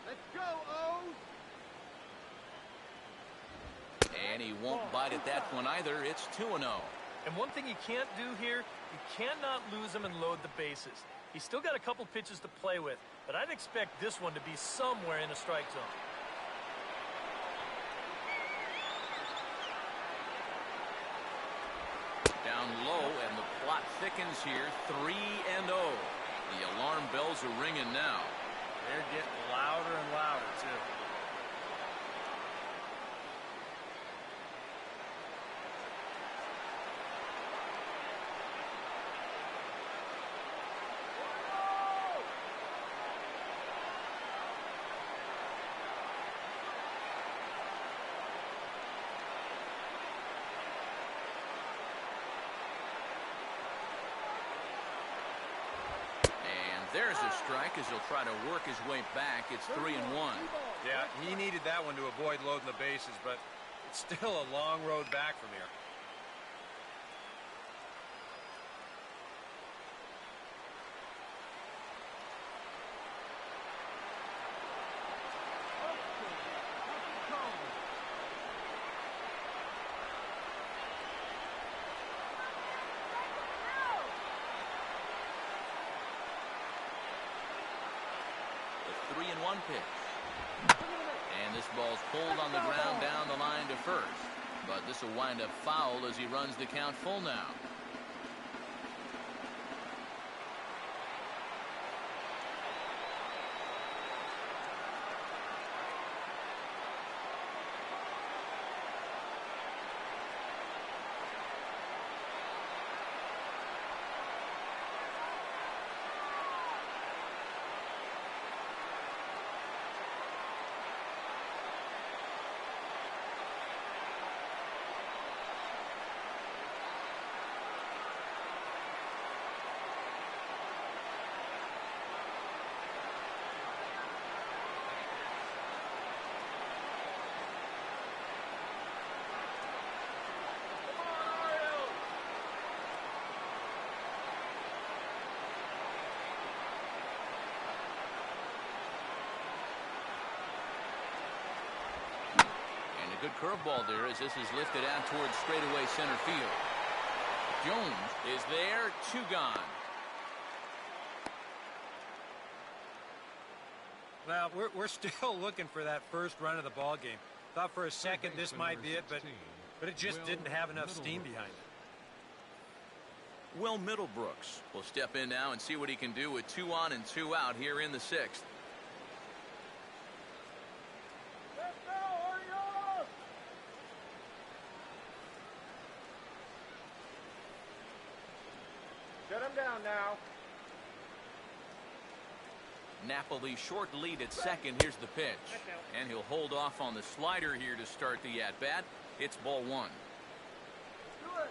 Let's go, O's! And he won't bite at that one either. It's 2-0. And one thing you can't do here, you cannot lose him and load the bases. He's still got a couple pitches to play with, but I'd expect this one to be somewhere in the strike zone. Down low, and the plot thickens here. 3-0. The alarm bells are ringing now. They're getting louder and louder, too. There's a strike as he'll try to work his way back. It's 3-1. Yeah, he needed that one to avoid loading the bases, but it's still a long road back from here. The 3-1 pitch. And this ball's pulled on the ground down the line to first. But this will wind up foul as he runs the count full now. good curveball there as this is lifted out towards straightaway center field. Jones is there, 2 gone. Well, we're still looking for that first run of the ball game. Thought for a second this might be it, but it just didn't have enough steam behind it. Will Middlebrooks will step in now and see what he can do with 2 on and 2 out here in the 6th. Let's go, Orioles! Shut him down now. Napoli short lead at second. Here's the pitch. And he'll hold off on the slider here to start the at-bat. It's ball 1. Do it.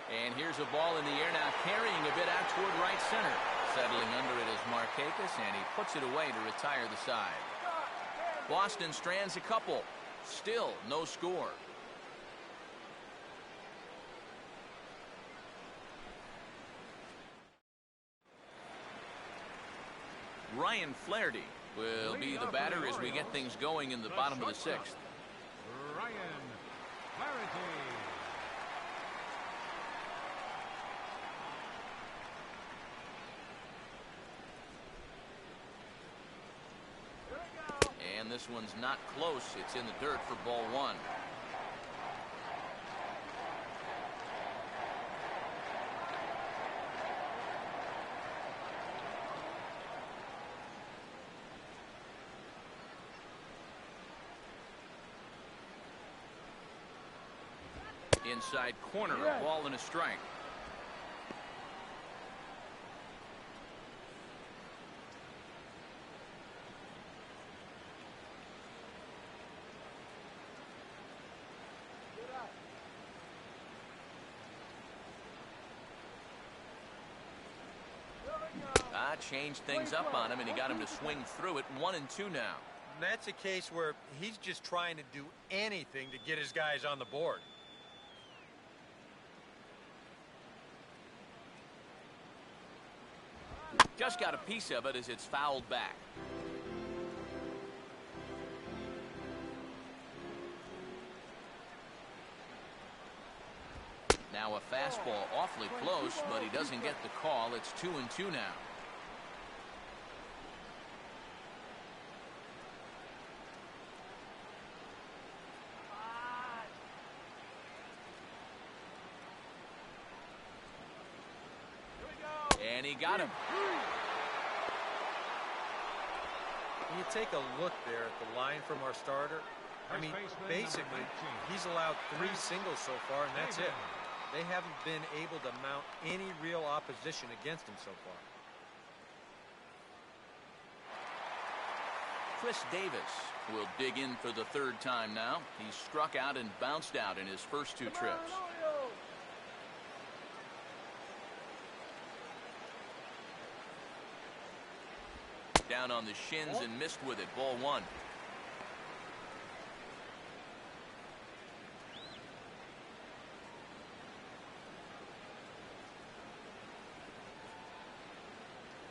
And here's a ball in the air now, carrying a bit out toward right center. Settling under it is Markakis, and he puts it away to retire the side. Boston strands a couple. Still no score. Ryan Flaherty will be the batter as we get things going in the bottom of the 6th. Ryan Flaherty. And this one's not close. It's in the dirt for ball 1. Inside corner, a ball and a strike. Changed things up on him, and he got him to swing through it. 1 and 2 now. And that's a case where he's just trying to do anything to get his guys on the board. Just got a piece of it as it's fouled back. Now a fastball awfully close, but he doesn't get the call. It's 2 and 2 now. And he got him. When you take a look there at the line from our starter, I mean, basically, he's allowed 3 singles so far, and that's it. They haven't been able to mount any real opposition against him so far. Chris Davis will dig in for the 3rd time now. He's struck out and bounced out in his first 2 trips. Down on the shins and missed with it. Ball 1.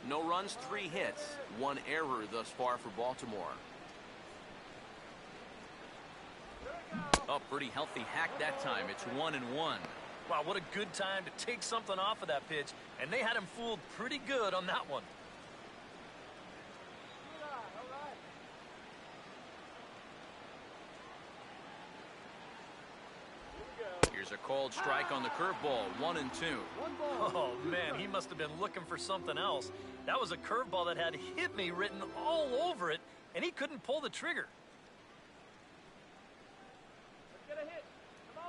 No runs, 3 hits, 1 error thus far for Baltimore. Oh, pretty healthy hack that time. It's 1 and 1. Wow, what a good time to take something off of that pitch, and they had him fooled pretty good on that one. Here's a called strike on the curveball. 1 and 2. Oh, man, he must have been looking for something else. That was a curveball that had "hit me" written all over it, and he couldn't pull the trigger. Let's get a hit. Come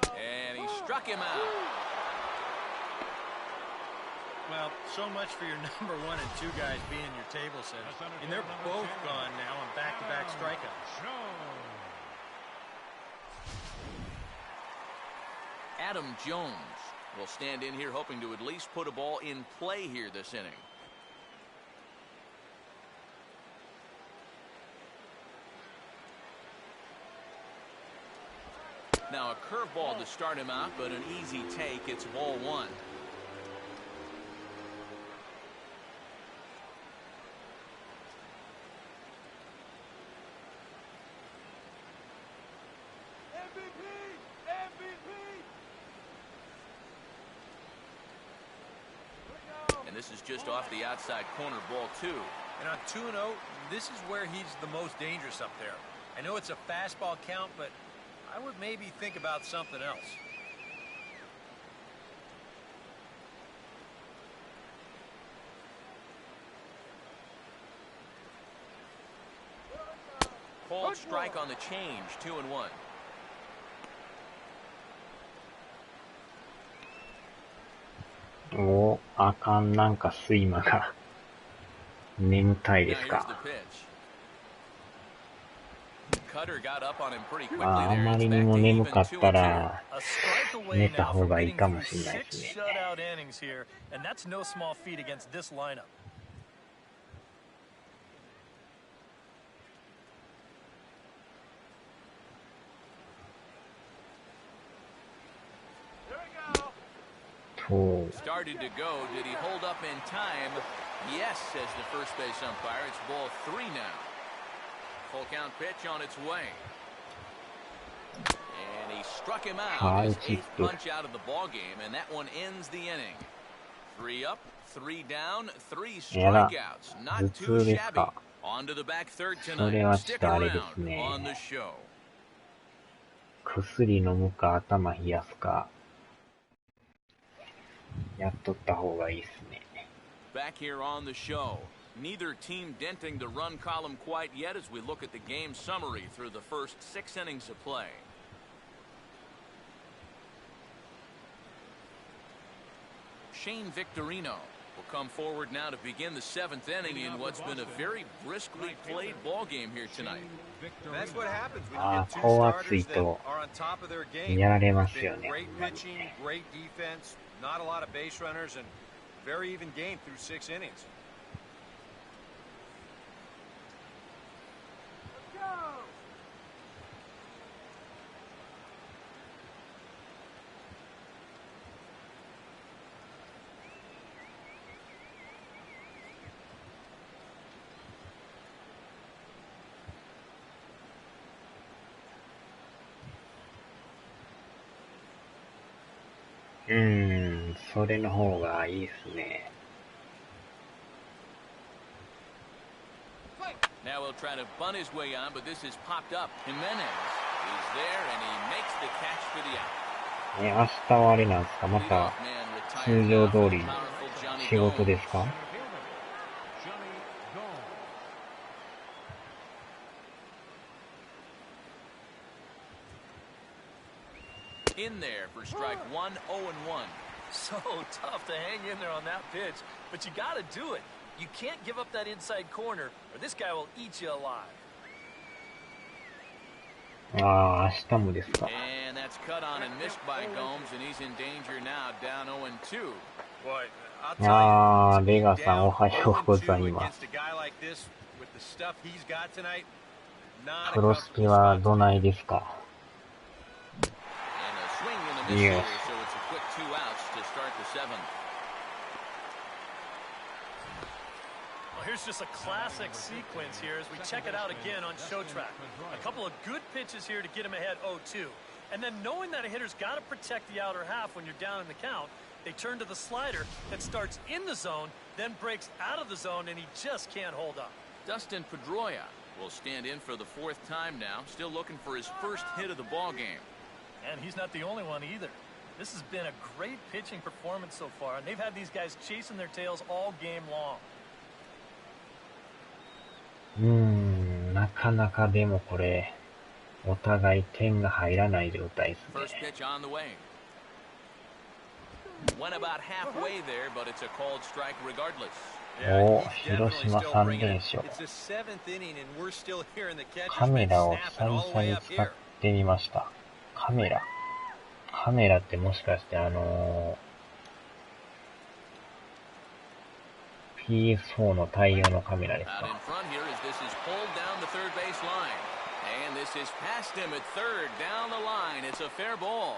on. And he struck him out. Well, so much for your number 1 and 2 guys being your table setters. And they're both gone now on back-to-back strikeouts. Adam Jones will stand in here hoping to at least put a ball in play here this inning. Now a curveball to start him out, but an easy take. It's ball one. And this is just off the outside corner, ball two. And on 2-0, this is where he's the most dangerous up there. I know it's a fastball count, but I would maybe think about something else. Called strike on the change, 2-1.お、あかん、なんか睡魔が眠たいですか。あまりにも眠かったら寝た方がいいかもしれないですね。Started to go. Did he hold up in time? Yes, says the first base umpire. It's ball three now. Full count pitch on its way. And he struck him out. His eighth punch out of the ball game, and that one ends the inning. 3 up, 3 down, 3 strikeouts. Not too shabby. On to the back third tonight. Stick around on the show. 薬飲むか頭冷やすかやっとった方がいいですね。 Back here on the show. Neither team denting the run column quite yet as we look at the game summary through the first 6 innings of play. Shane Victorino will come forward now to begin the 7th inning in what's been a very briskly played ball game here tonight. That's what happens when you get two starters that are on top of their game. やられますよね。 Great pitching, great defense, not a lot of base runners, and very even game through 6 innings. So それの方がいいですね。Now he'll try to bunt his way on, but this has popped up. Jimenez is there, and he makes the catch for the out. 明日はあれなんですか？また通常通り仕事ですか？ In there for strike 1, 0-1. So tough to hang in there on that pitch, but you got to do it. You can't give up that inside corner, or this guy will eat you alive. ああ、明日もですか。 And that's cut on and missed by Gomes, and he's in danger now, down 0-2. ああ、レガさんおはようございます。プロスピはどないですか？ Swing in the middle, so it's a quick 2 outs to start the 7th. Well, here's just a classic sequence here as we check it out again on show track. A couple of good pitches here to get him ahead 0-2. And then knowing that a hitter's got to protect the outer half when you're down in the count, they turn to the slider that starts in the zone, then breaks out of the zone, and he just can't hold up. Dustin Pedroia will stand in for the 4th time now, still looking for his first hit of the ball game. And he's not the only one either. This has been a great pitching performance so far, and they've had these guys chasing their tails all game long. なかなかでもこれ、お互い点が入らない状態ですね。 First pitch on the way. Went about halfway there, but it's a called strike regardless. お、広島3連勝。カメラを久々に使ってみました。カメラってもしかしてPS4 の対応のカメラですか？ this is past him at third, down the line. It's a fair ball.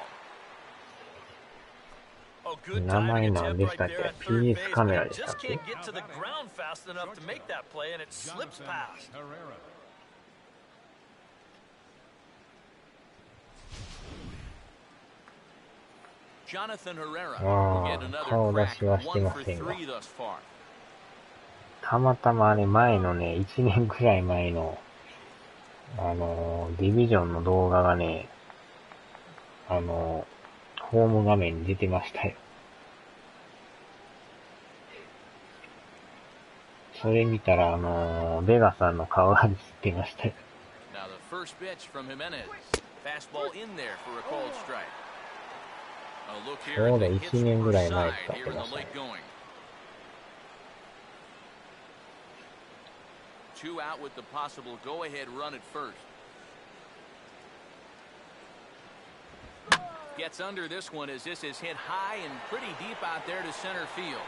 Oh, good 名前 timing なんで attempt したっ right け there at third base, ?PS カメ but ラ he でしたっ just け can't get to the ground fast enough to make that play, and it slips past. Herrera. Jonathan Herrera will あ get あ、 another 顔出 crack, しはして 1 ま for せんが。 3 thus far. たまたまあれ前のね、1年くらい前の、ディビジョンの動画がね、ホーム画面に出てましたよ。それ見たら、ベガさんの顔が映ってましたよ。Now the first pitch from Jimenez. Fastball in there for a called strike. A look ち here ょ at うど the 1 hits 年ぐ per らい前 side 使っ here て in ま the したね。 late going. 2 out with the possible go-ahead run at first. Gets under this one as this is hit high and pretty deep out there to center field.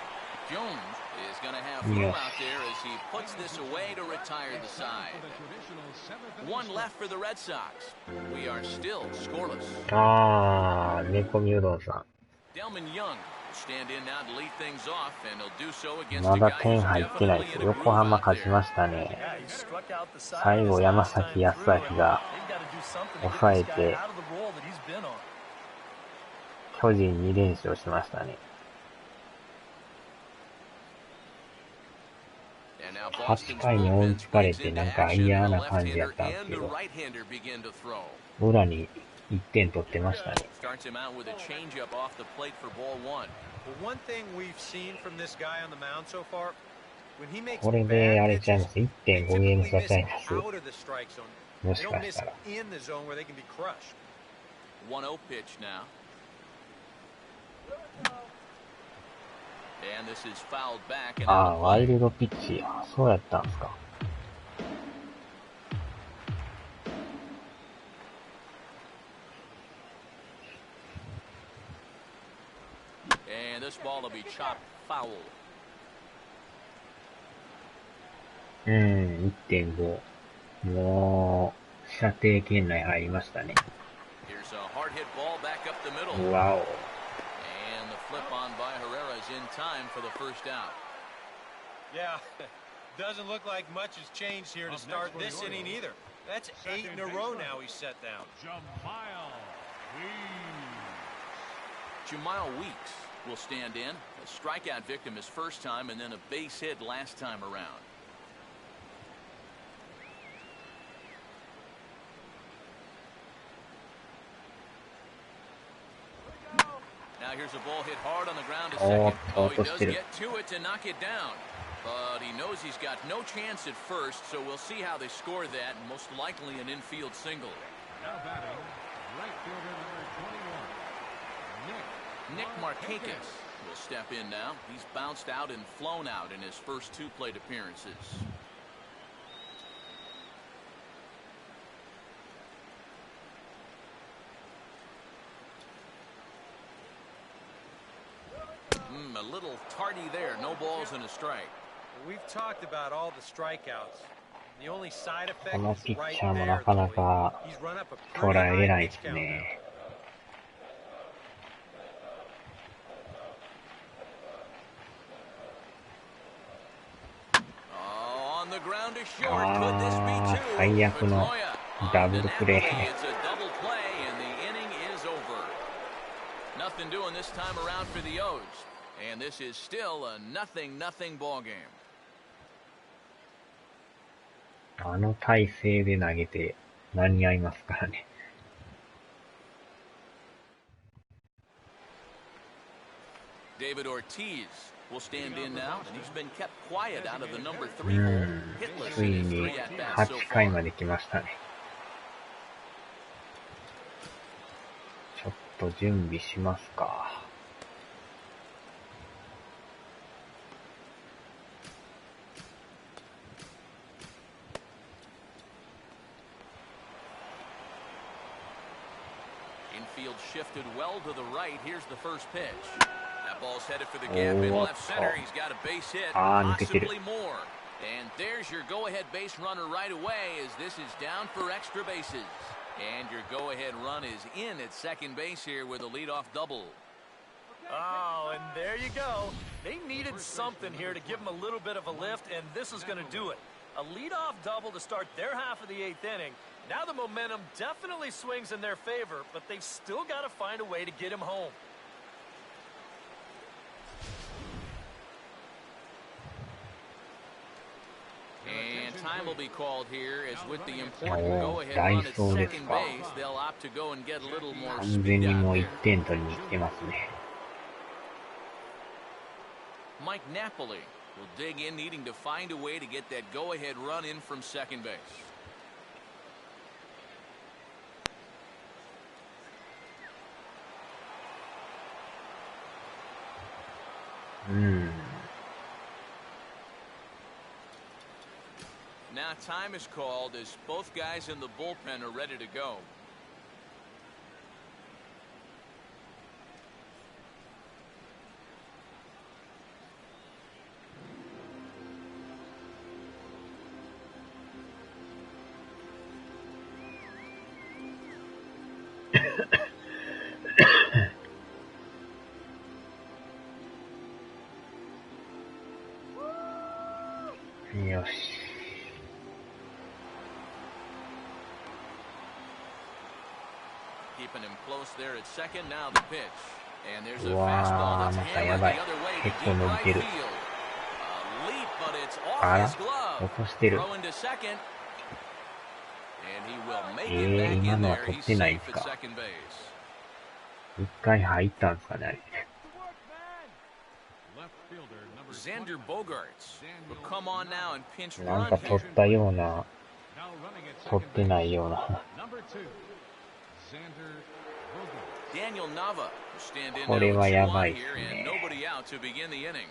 Jones is going to have room Yes. out there as he puts this away to retire the side. 1 left for the Red Sox. We are still scoreless. あー、猫みうどんさ Delman Young will stand in now to lead things off, and he'll do so ん。 against ま a だ guy 点 who's 入ってないで definitely す。 in a 横 groove 浜 out 勝ち there. ましたね。 Yeah, he struck out the side 最 of 後 his 山 last 崎 time 康 through, 明が and they've got to do something to 抑 get え this guy て out of the role that he's been on. 巨人2連勝しましたね。 And now 8 Boston's 回に追い bullpen つかれ brings て into なんか action, 嫌 and a な感じやっ left-hander たんです and け a ど、 right-hander begin to throw. 裏に1点取ってましたね。 Starts him out with a changeup off the plate for ball 1. Well, one thing we've seen from this guy on the mound so far, when he makes これであ bad れちゃい pitches, ます。1.5 ゲ they ーム typically 差 miss ちゃいます。 out of the strike zone. も They し don't かし miss たら。 in the zone where they can be crushed. 1-0 pitch now. And this is fouled back and あ out あ、 of ワイ play. ルドピッチや。そうやったんすか。And this ball will be chopped foul. 1.5。もう、射程圏内入りましたね。 Here's a hard hit ball back up the middle. わお。 And the flip on by Herrera is in time for the first out. Yeah, doesn't look like much has changed here to start this inning either. That's 8 in a row now he's set down. Jamal Weeks will stand in. A strikeout victim his first time and then a base hit last time around. Now here's a ball hit hard on the ground to second. Oh, he does get to it to knock it down. But he knows he's got no chance at first, so we'll see how they score that. Most likely an infield single. Now batting, right fielder number 21, Nick Markakis will step in now. He's bounced out and flown out in his first 2 plate appearances. A little tardy there. No balls and a strike. We've talked about all the strikeouts. The only side こ effect の is ピッ right チャーも there. なかなか He's run up a 捉 pretty えれ high ない pitch です count. ね。On the ground is short. あ Could this be ー、 two? 最悪の Pedroia ダ on ブ the ル net プレ play. ー。 It's a double play, and the inning is over. Nothing doing this time around for the O's. And this is still a 0-0 ball game. あの体勢で投げて間に合いますからね。David Ortiz will stand in now, and he's been kept quiet out of the number 3 hole. Hitless つ in い his に 3 at-bats so 8回 far. まで来ましたね。ちょっと準備しますか。Infield shifted well to the right. Here's the first pitch. That ball's headed for the gap in left center. He's got a base hit, possibly more. And there's your go-ahead base runner right away as this is down for extra bases. And your go-ahead run is in at second base here with a leadoff double. Oh, and there you go. They needed something here to give them a little bit of a lift, and this is going to do it. A leadoff double to start their half of the 8th inning. Now the momentum definitely swings in their favor, but they've still got to find a way to get him home. And time will be called here as with the important go-ahead run at second base, they'll opt to go and get a little more speed out there. Mike Napoli will dig in, needing to find a way to get that go-ahead run in from second base. Now time is called as both guys in the bullpen are ready to go. Yosh. Keeping him close there at second. Now the pitch. And there's a fastball that's hammered the other way to deep right field. A leap, but it's off his glove. Throw into second. And he will make it back in there. He's safe at second base. 一回入ったんですかね、あれ。 Xander Bogaerts will come on now and pinch なん run か here. 取ったような、取ってないような。 Daniel Nava will stand in これはや now ばい with で two す on here and ね。 nobody out to begin the inning.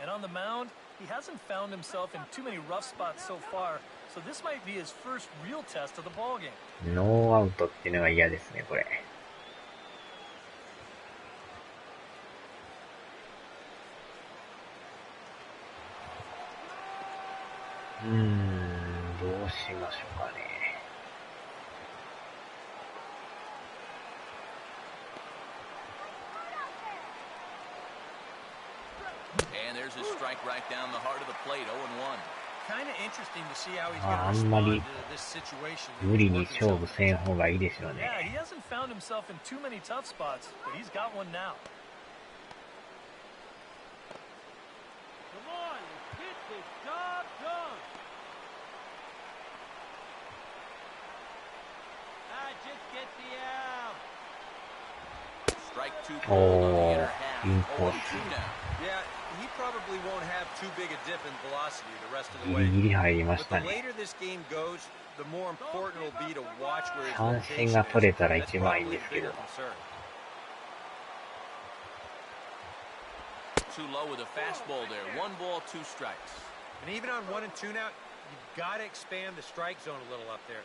And on the mound, he hasn't found himself in too many rough spots so far, so this might be his first real test of the ballgame. ノーアウトっていうのが嫌ですね、これ。どうしましょうかね。 And there's a strike right down the heart of the plate, 0-1. Kind of interesting to see how he's あ going to んま respond り to this situation. 無理に勝負せん方がいいですよ Yeah, ね。 he hasn't found himself in too many tough spots, but he's got one now. Come on, get the job done. Just get the out. Strike two called on the Oh, inner half. impulse. 0-2 now. Yeah, he probably won't have too big a dip in velocity the rest of the ギ way. リギリ入りまし But た the ね。 later this game goes, the more important it'll be to watch where his 三 location 振が is. 取れたら That's 一番いいん probably で a すけ bigger ど。 concern. Too low with a fastball there. 1 ball, 2 strikes. And even on 1 and 2 now, you've got to expand the strike zone a little up there.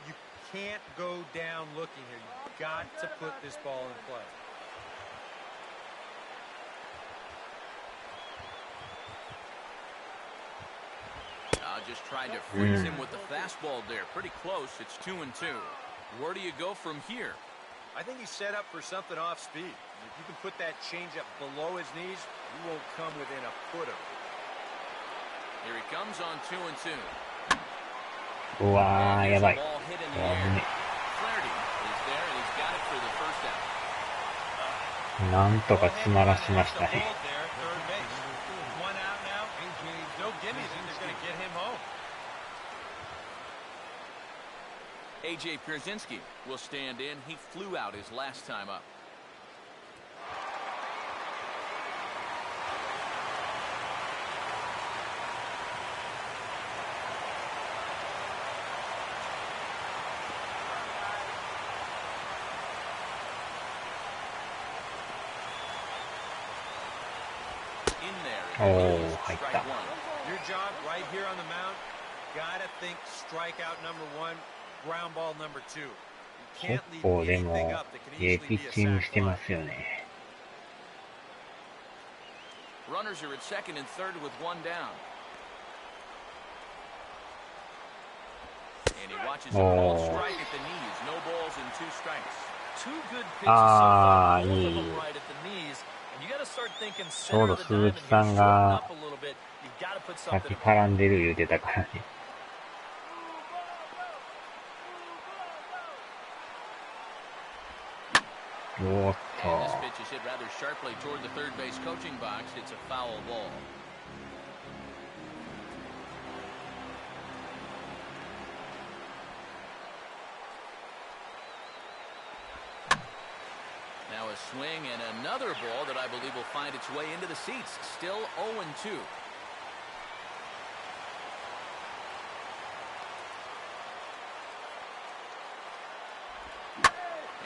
You can't go down looking here. You've got to put this ball in play. Just tried to freeze him with the fastball there. Pretty close. It's 2-2. Where do you go from here? I think he's set up for something off speed. If you can put that changeup below his knees, you won't come within a foot of it. Here he comes on 2-2. うわー、やばい。 Ball hit in the 危 air. ね。 Flaherty is there and he's got it for the first out. なんとか詰まらしましたね。 Third base. One out now. No gimmies. He's going to get him home. A.J. Pierzynski will stand in. He flew out his last time up. In there. Oh, 入った。 Your job right here on the mound, gotta think strikeout number 1, ground ball number 2. You 結 can't leave 構で anything も up that can いい easily ピ be a ッチング sac してま fly. すよね。 Runners are at second and third with 1 down. watches a ball strike at the knees. No balls and 2 strikes. 2 good pitches so far. Both of them right at the knees. And you got to start thinking center of the diamond here, shorten up a little bit. You got to put さっ something き in. 絡んでる言うてたからね。おーっ And this と。 pitch is hit rather sharply toward the third base coaching box. It's a foul ball. Now a swing and another ball that I believe will find its way into the seats. Still 0-2.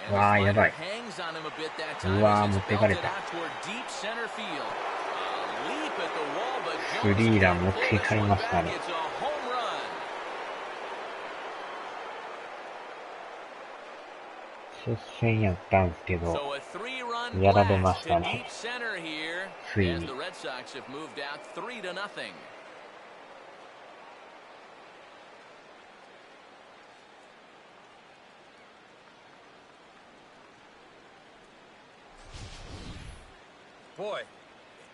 And the Wow, slider やばい。 hangs on him a bit that time うわー、 as 持 it's ってかれ belted た。 out toward deep center field. A leap at the wall, but ス Jones リーラン can't 持っ pull てい this かれ one ました back. ね。 It's a home run. 接戦やったんですけど、 So a 3-run やられま blast した to ね。 deep center here つい as に。 the Red Sox have moved out 3-0. Boy,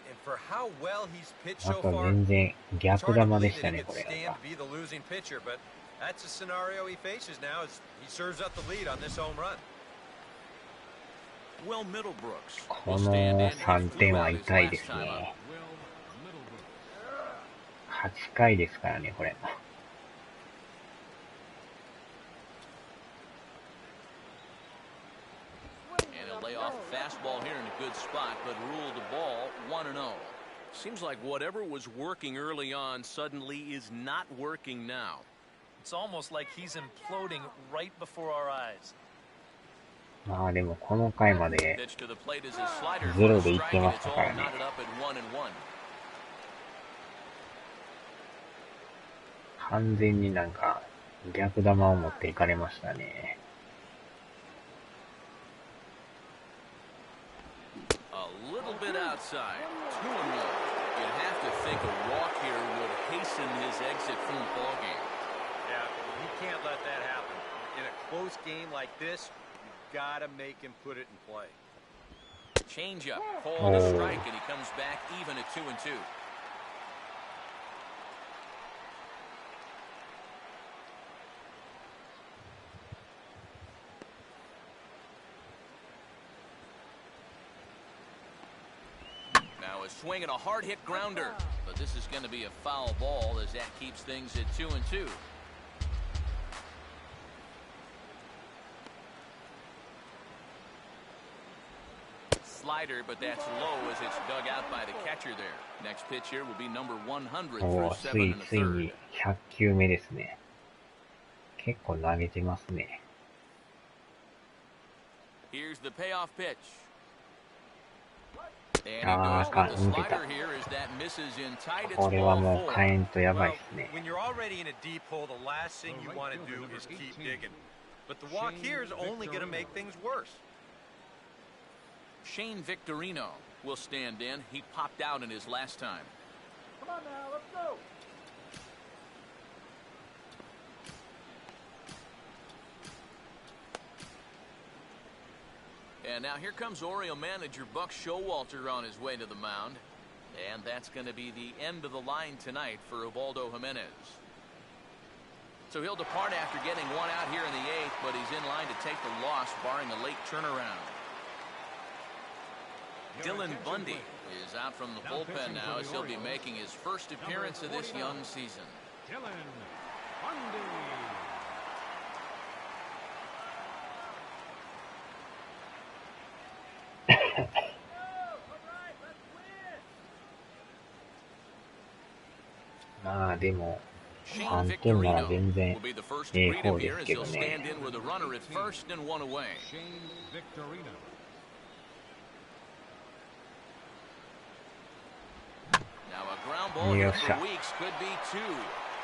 and for how well he's pitched なん so か far, 全然 it's 逆 hard to 球で believe し that た he ね、 could これ。 stand to be the losing pitcher, but that's the scenario he faces now as he serves up the lead on this home run. Will Middlebrooks こ will の stand in. 3 He 点 flew は out his 痛いで last す time up. ね。8回ですからね、これ。And he'll lay off a fastball here in a good spot, but ruled the ball 1-0. Seems like whatever was working early on suddenly is not working now. It's almost like he's imploding right before our eyes. まあでもこの回まで Pitch to the plate is a slider ゼ for ロ a でいっ strike, て and まし it's た all からね。 knotted up at 1-1. 完全になんか逆球を持っていかれましたね。A little bit outside. 2-1. You'd have to think a walk here would hasten his exit from the ballgame. Yeah, he can't let that happen. In a close game like this, you've got to make him put it in play. Changeup, called a strike, and he comes back even at 2-2. Now a swing and a hard hit grounder, but this is going to be a foul ball as that keeps things at 2-2. Slider, but that's low as it's dug out by the catcher there. Next pitch here will be number 100 through おー、つ 7 い and a つい third. に100球目ですね。結構投げてますね。Here's the payoff pitch. And he あ goes ー、か with the 抜けた。 slider here as that misses in tight. It's これは ball もう 4. 変えんとやばい Well, ですね。 when you're already in a deep hole, the last thing you want to do is keep digging. But the walk here is only going to make things worse. Shane Victorino will stand in. He popped out in his last time. Come on now, let's go. And now here comes Oriole manager Buck Showalter on his way to the mound. And that's going to be the end of the line tonight for Ubaldo Jimenez. So he'll depart after getting one out here in the 8th, but he's in line to take the loss, barring a late turnaround. Dylan Bundy is out from the bullpen now as he'll be making his first appearance of this young season. Dylan Bundy. All right, let's win. まあでも、 Shane 3点なら Victorino 全然 will be the first to ええ greet 方 him で here す as け he'll ど stand ね。 in with a runner at first and one away. Shane Victorino. Now a ground ball here for Weeks could be 2.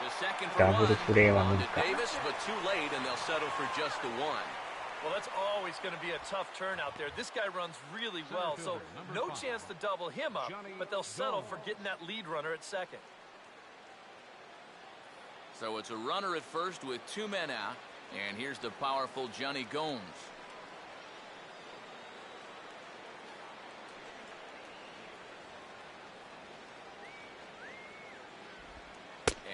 The second for ダブル one. プレーは On 無理 to か。 Davis, but too late, and they'll settle for just the 1. Well, that's always going to be a tough turn out there. This guy runs really well, so no chance to double him up, but they'll settle for getting that lead runner at second. So it's a runner at first with 2 men out. And here's the powerful Johnny Gomes.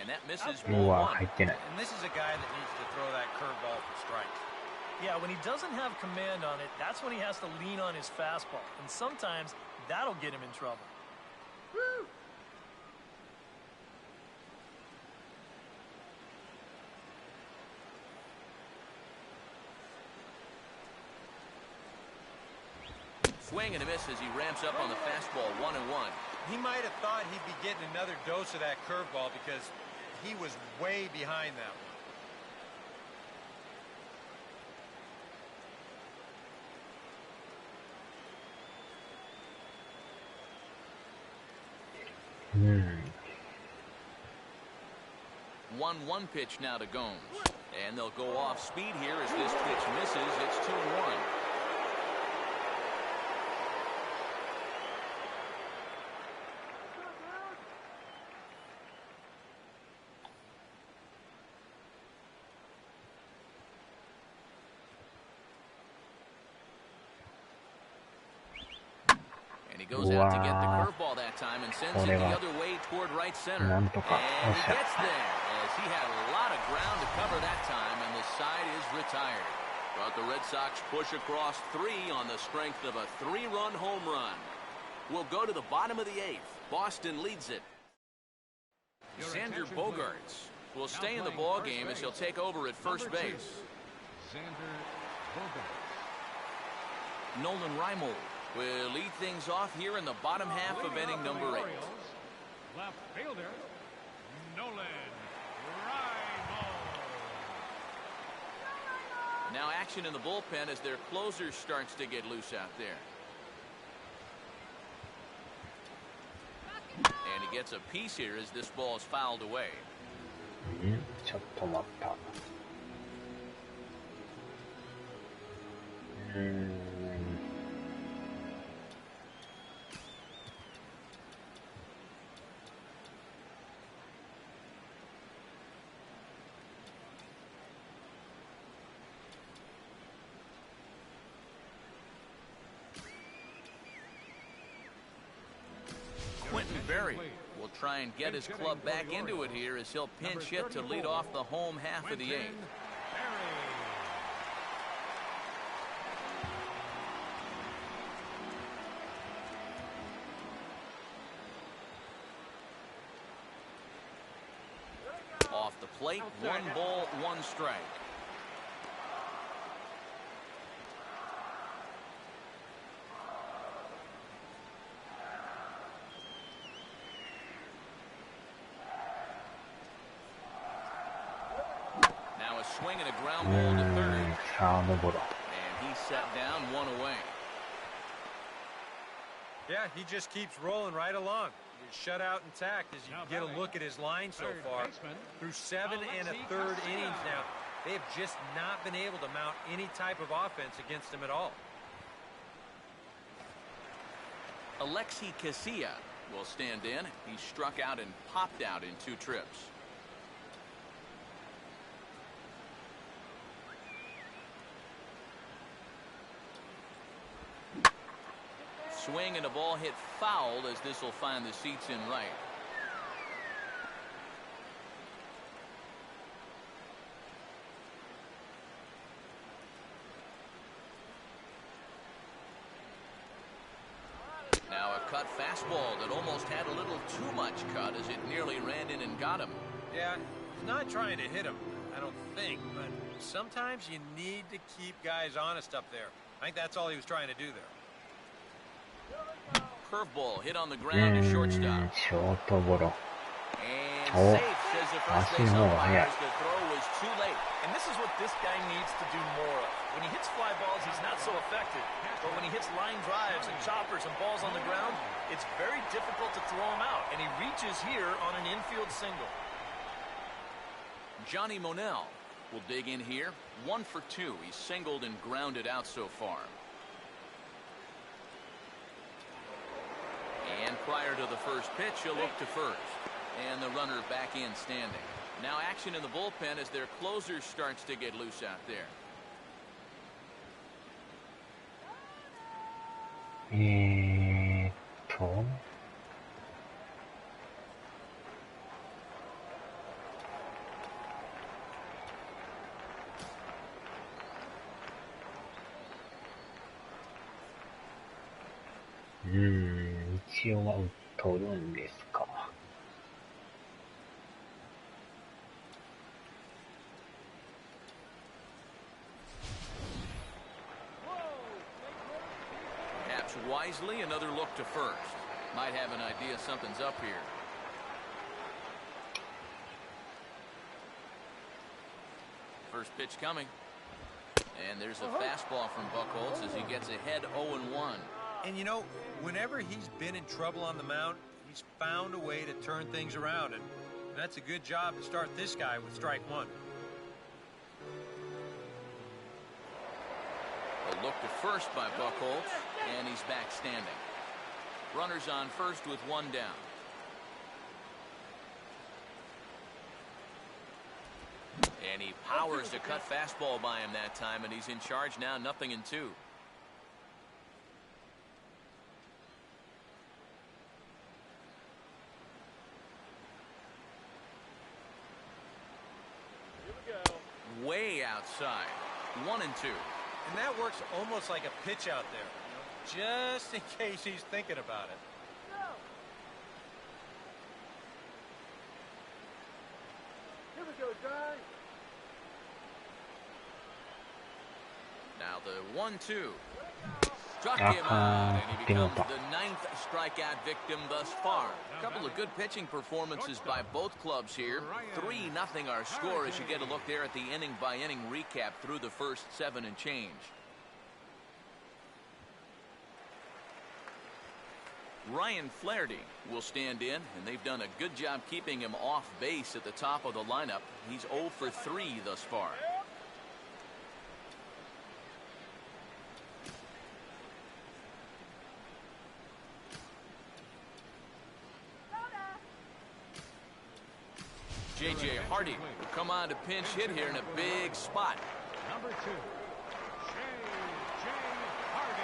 And that misses ball 1. 入ってない。 And this is a guy that needs to throw that curveball for strikes. Yeah, when he doesn't have command on it, that's when he has to lean on his fastball. And sometimes that'll get him in trouble. Swing and a miss as he ramps up on the fastball, 1-1. He might have thought he'd be getting another dose of that curveball because he was way behind that one. Hmm. 1-1 pitch now to Gomes. And they'll go off speed here as this pitch misses. It's 2-1. He goes out to get the curveball that time and sends it the other way toward right center. And he gets there as he had a lot of ground to cover that time, and the side is retired. But the Red Sox push across 3 on the strength of a 3-run home run. We'll go to the bottom of the 8th. Boston leads it. Xander Bogaerts will stay in the ball game as he'll take over at first base. Xander Bogaerts. Nolan Reimold will lead things off here in the bottom half of inning number 8. Left fielder, Nolan Reimold. Now action in the bullpen as their closer starts to get loose out there. And he gets a piece here as this ball is fouled away. ちょっと待った。Berry will try and get his club back into it here as he'll pinch hit to lead off the home half of the 8th. Off the plate, 1 ball, 1 strike. Swing and a ground ball to third. And he's set down 1 away. Yeah, he just keeps rolling right along. He's shut out intact as you get a look at his line so far. Through 7 1/3 innings now, they have just not been able to mount any type of offense against him at all. Alexi Casilla will stand in. He struck out and popped out in 2 trips. Swing and a ball hit foul as this will find the seats in right. Now a cut fastball that almost had a little too much cut as it nearly ran in and got him. Yeah, he's not trying to hit him, I don't think, but sometimes you need to keep guys honest up there. I think that's all he was trying to do there. Curveball hit on the ground to shortstop. Short goal. And safe, says the first base umpire. The throw was too late. And this is what this guy needs to do more of. When he hits fly balls, he's not so effective. But when he hits line drives and choppers and balls on the ground, it's very difficult to throw him out. And he reaches here on an infield single. Johnny Monell will dig in here. 1 for 2. He's singled and grounded out so far. And prior to the first pitch, he'll look to first. And the runner back in standing. Now action in the bullpen as their closer starts to get loose out there. 一応は打っとるんですか。Perhaps wisely, another look to first. Might have an idea something's up here. First pitch coming. And there's a fastball from Buchholz as he gets ahead 0-1. And you know, whenever he's been in trouble on the mound, he's found a way to turn things around, and that's a good job to start this guy with strike one. A look to first by Buchholz, and he's back standing. Runners on first with one down. And he powers a cut fastball by him that time, and he's in charge now, 0-2. Way outside. 1-2. And that works almost like a pitch out there, you know, just in case he's thinking about it. Here we go, guys. Now the 1-2. Struck him out, and he becomes the 9th strikeout victim thus far. A couple of good pitching performances by both clubs here. 3-0 our score as you get a look there at the inning-by-inning recap through the first 7 and change. Ryan Flaherty will stand in, and they've done a good job keeping him off base at the top of the lineup. He's 0 for 3 thus far. J.J. Hardy will come on to pinch hit here in a big spot. Number 2, J.J. Hardy.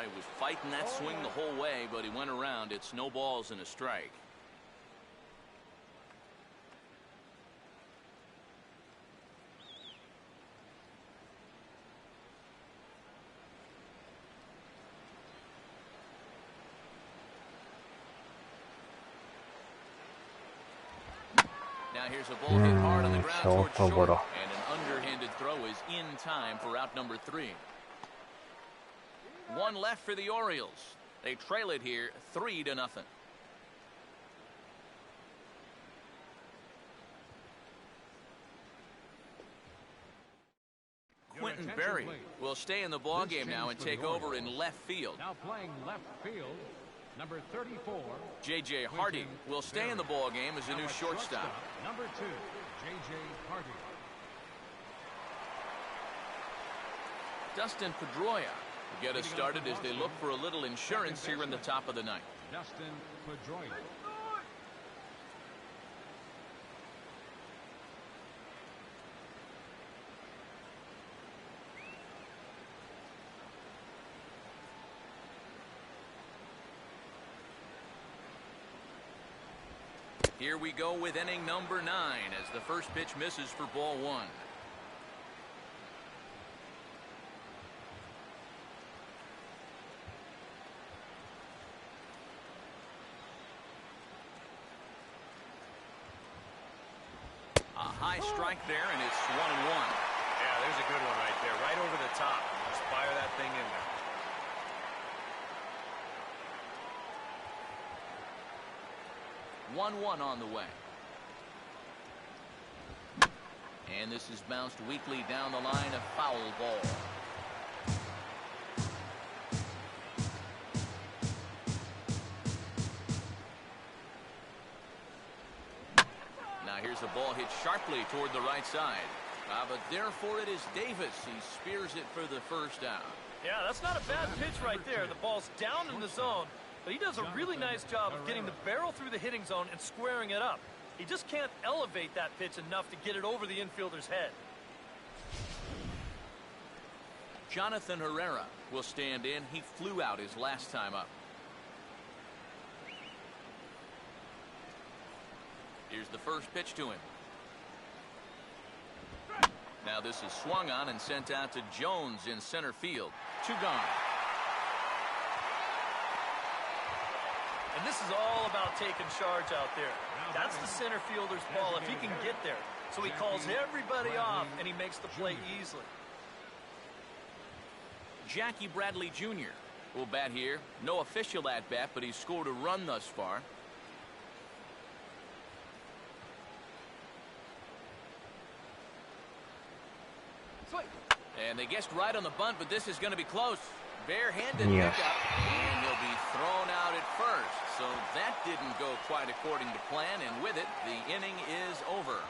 He was fighting that swing the whole way, but he went around. It's no balls and a strike. Now here's a ball hit hard on the ground towards short, and an underhanded throw is in time for out number 3. One left for the Orioles. They trail it here 3-0. Quentin Berry will stay in the ballgame now and take over in left field. Now playing left field, number 34. J.J. Hardy will stay in the ballgame as a new shortstop. Number 2, J.J. Hardy. Dustin Pedroia will get us started as they look for a little insurance here in the top of the ninth. Dustin Pedroia. Here we go with inning number 9 as the first pitch misses for ball 1. A high strike there, and it's 1-1. Yeah, there's a good one right there, right over the top. Just fire that thing in there. One on the way. And this is bounced weakly down the line, a foul ball. ball hit sharply toward the right side. But therefore it is Davis. He spears it for the first down. Yeah, that's not a bad pitch right there. The ball's down in the zone, but he does a really nice job of getting the barrel through the hitting zone and squaring it up. He just can't elevate that pitch enough to get it over the infielder's head. Jonathan Herrera will stand in. He flew out his last time up. Here's the first pitch to him. Now this is swung on and sent out to Jones in center field. 2 gone. And this is all about taking charge out there. That's the center fielder's ball if he can get there. So he calls everybody off and he makes the play easily. Jackie Bradley Jr. will bat here. No official at bat, but he's scored a run thus far. And they guessed right on the bunt, but this is going to be close. Barehanded pickup, and he'll be thrown out at first. So that didn't go quite according to plan, and with it, the inning is over.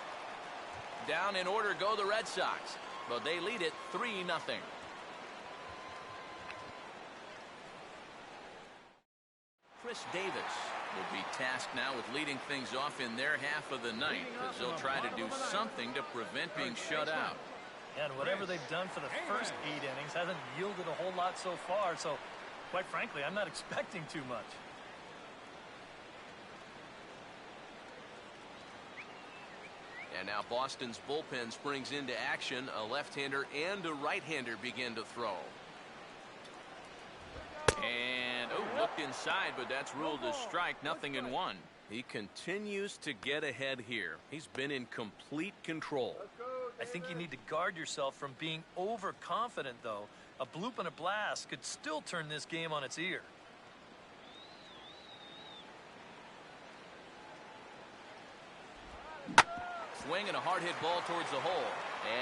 Down in order go the Red Sox, but they lead it 3-0. Chris Davis will be tasked now with leading things off in their half of the ninth, as they'll try to do something to prevent being shut out. And whatever they've done for the first 8 innings hasn't yielded a whole lot so far, so quite frankly, I'm not expecting too much. And now Boston's bullpen springs into action. A left-hander and a right-hander begin to throw. And, looked inside, but that's ruled a strike, 0-1. He continues to get ahead here. He's been in complete control. I think you need to guard yourself from being overconfident, though. A bloop and a blast could still turn this game on its ear. Swing and a hard hit ball towards the hole.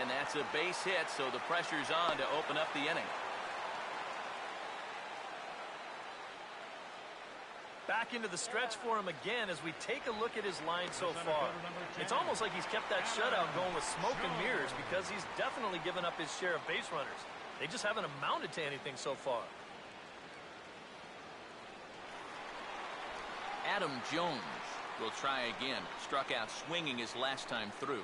And that's a base hit, so the pressure's on to open up the inning. Back into the stretch for him again as we take a look at his line so far. It's almost like he's kept that shutout going with smoke and mirrors because he's definitely given up his share of base runners. They just haven't amounted to anything so far. Adam Jones will try again. Struck out swinging his last time through.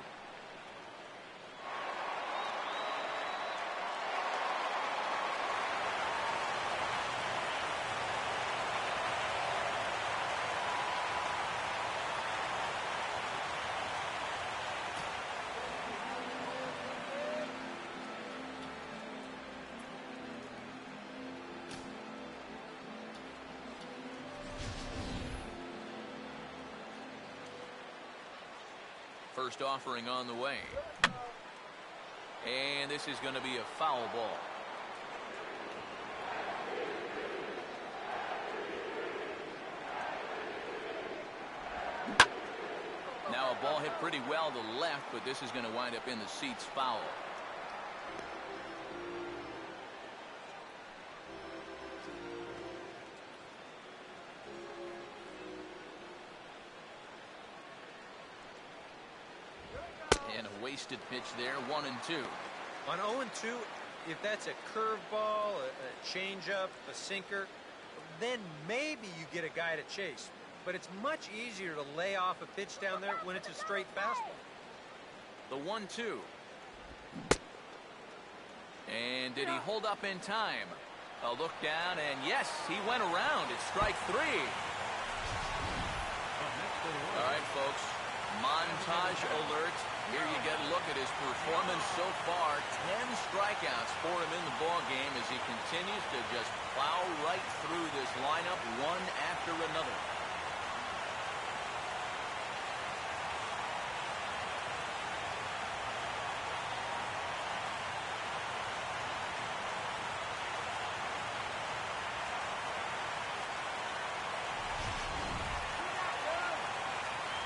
First offering on the way. And this is going to be a foul ball. Now a ball hit pretty well to left, but this is going to wind up in the seats foul. And a wasted pitch there, 1-2. On 0-2, if that's a curveball, a changeup, a sinker, then maybe you get a guy to chase. But it's much easier to lay off a pitch down there when it's a straight fastball. The 1-2. And did he hold up in time? A look down, and yes, he went around. It's strike 3. All right, folks, montage alert. Here you get a look at his performance so far. 10 strikeouts for him in the ball game as he continues to just plow right through this lineup one after another.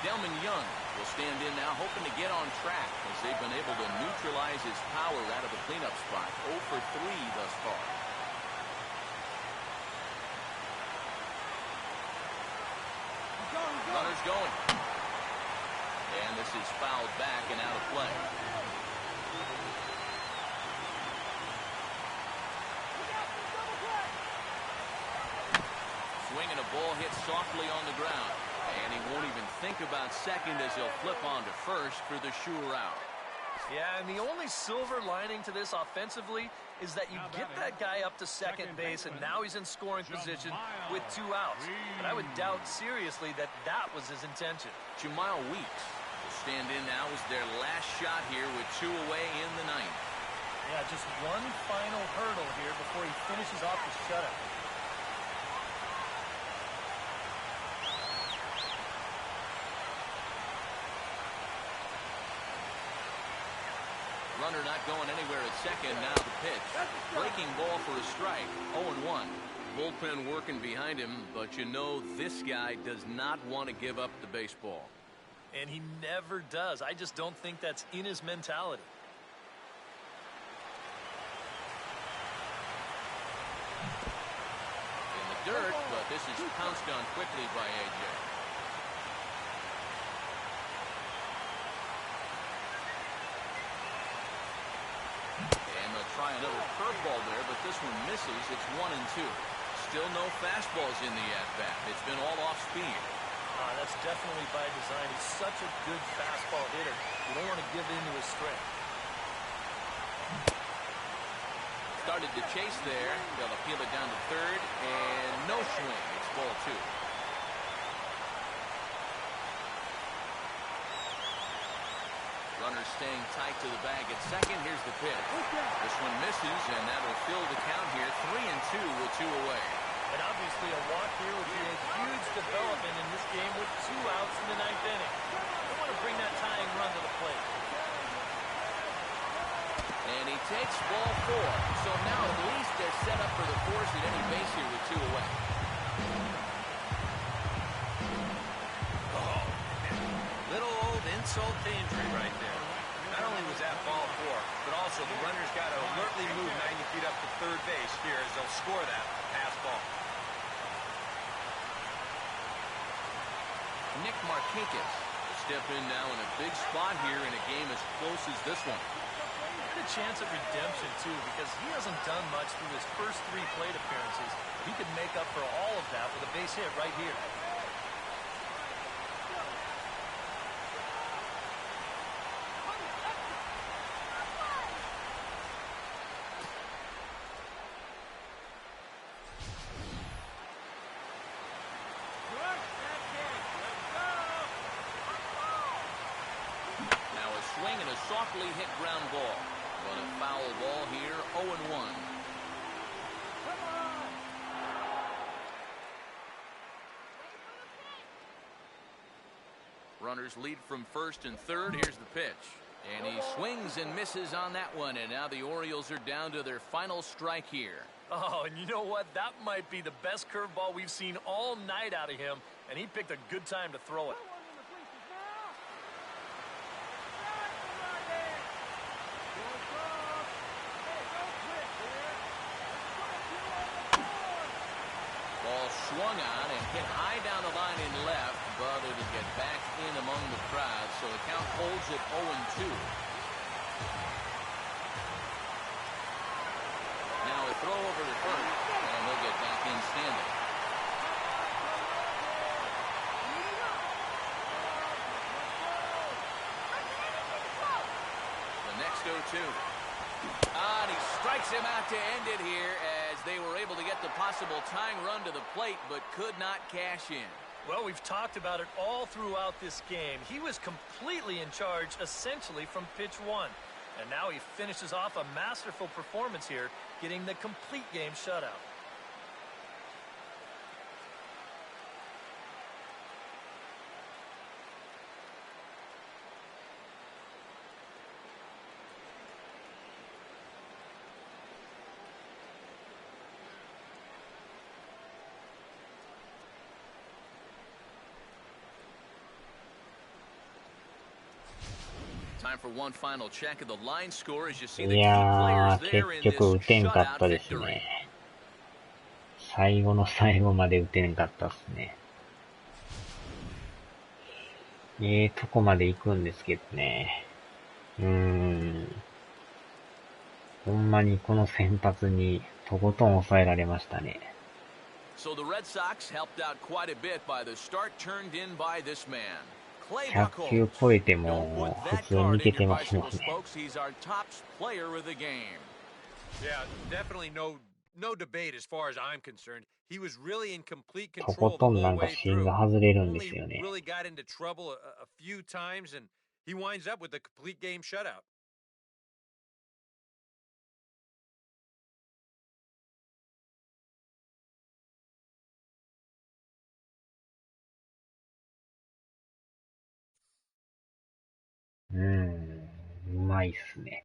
Delman Young will stand in now, hoping to get on track as they've been able to neutralize his power out of the cleanup spot. 0 for 3 thus far. Runner's going. And this is fouled back and out of play. Swinging a ball hit softly on the ground. And he won't even think about second as he'll flip on to first for the sure out. Yeah, and the only silver lining to this offensively is that you get that guy up to second base, and now he's in scoring position with 2 outs. But I would doubt seriously that that was his intention. Jamal Weeks will stand in now as their last shot here with 2 away in the 9th. Yeah, just one final hurdle here before he finishes off the shutout. Runner not going anywhere at second. Now the pitch. Breaking ball for a strike. 0-1. Bullpen working behind him, but you know this guy does not want to give up the baseball. And he never does. I just don't think that's in his mentality. In the dirt, but this is pounced on quickly by A.J. Try another curveball there, but this one misses. It's 1-2. Still no fastballs in the at-bat. It's been all off speed. That's definitely by design. He's such a good fastball hitter. You don't want to give in to his strength. Started to chase there. They'll appeal it down to third, and no swing. It's ball 2. Runner staying tight to the bag at second. Here's the pitch. This one misses, and that'll fill the count here. 3-2 with 2 away. And obviously a walk here would be a huge development in this game with 2 outs in the 9th inning. They want to bring that tying run to the plate. And he takes ball 4. So now at least they're set up for the force at any base here with 2 away. Oh, little old insult to injury right there. Not only was that ball 4, but also the runner's got to alertly move 90 feet up to third base here as they'll score that pass ball. Nick Markakis will step in now in a big spot here in a game as close as this one. A chance at redemption, too, because he hasn't done much through his first 3 plate appearances. He could make up for all of that with a base hit right here. Swing and a softly hit ground ball. But a foul ball here, 0-1. Runners lead from first and third. Here's the pitch. And he swings and misses on that one. And now the Orioles are down to their final strike here. Oh, and you know what? That might be the best curveball we've seen all night out of him. And he picked a good time to throw it. Swung on and hit high down the line in left, but it'll get back in among the crowd, so the count holds at 0-2. Now a throw over to first, and he'll get back in standing. The next 0-2. And he strikes him out to end it here as they were able to get the possible tying run to the plate but could not cash in. Well, we've talked about it all throughout this game. He was completely in charge essentially from pitch 1. And now he finishes off a masterful performance here, getting the complete game shutout. Time for one final check of the line score as you see the い key や players ー、 there 結 in 局 this 打てんかった shutout です victory. ね。最後の最後まで打てんかったっすね。とこまで行くんですけどね。ほんまにこの先発にとことん抑えられましたね。So the Red Sox helped out quite a bit by the start turned in by this man. 100球超えても普通にいけてますもんね。He's our top player of the game. Yeah, definitely no debate as far as I'm concerned. He was really in complete と control こ the とん whole なんか way 芯 through. が外れるんで Only すよね。 really got into trouble a few times, and he winds up with a complete game shutout.うまいっすね。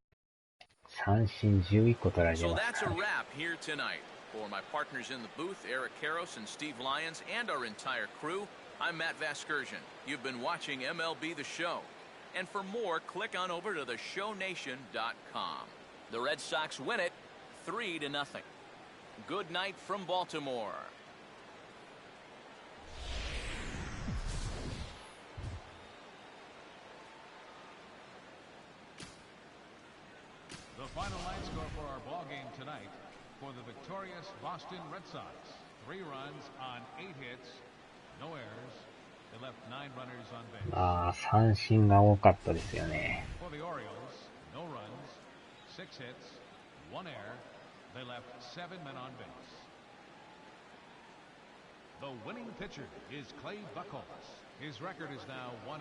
三振11個取られて So ます that's か a らね。 wrap here tonight. For my partners in the booth, Eric Karros and Steve Lyons, and our entire crew, I'm Matt Vasgersian. You've been watching MLB The Show. And for more, click on over to theshownation.com. The Red Sox win it 3-0. Good night from Baltimore. The final line score for our ball game tonight for the victorious Boston Red Sox. 3 runs on 8 hits, no errors. They left 9 runners on base. まあ、三振が多かったですよね。For the Orioles, no runs, 6 hits, 1 error. They left 7 men on base. The winning pitcher is Clay Buchholz. His record is now 1-0.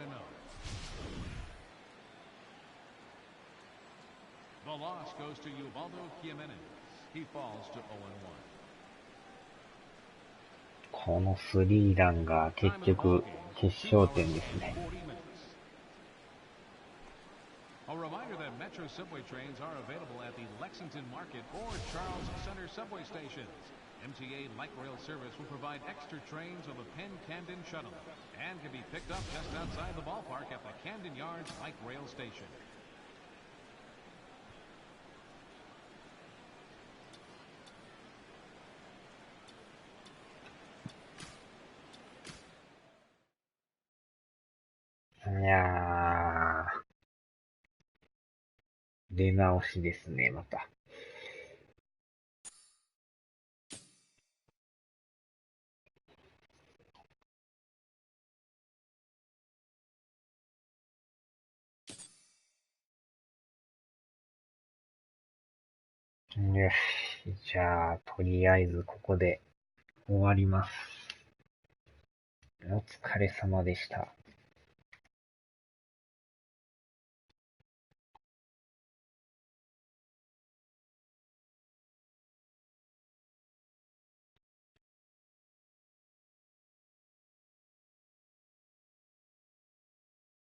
The loss goes to Ubaldo Jimenez. He falls to 0-1. このスリーランが結局決勝点ですね。 A reminder that Metro subway trains are available at the Lexington Market or Charles Center subway stations. MTA Light Rail service will provide extra trains on the Penn Camden Shuttle and can be picked up just outside the ballpark at the Camden Yards Light Rail station.いやー、出直しですね、また。よし、じゃあ、とりあえずここで終わります。お疲れ様でした。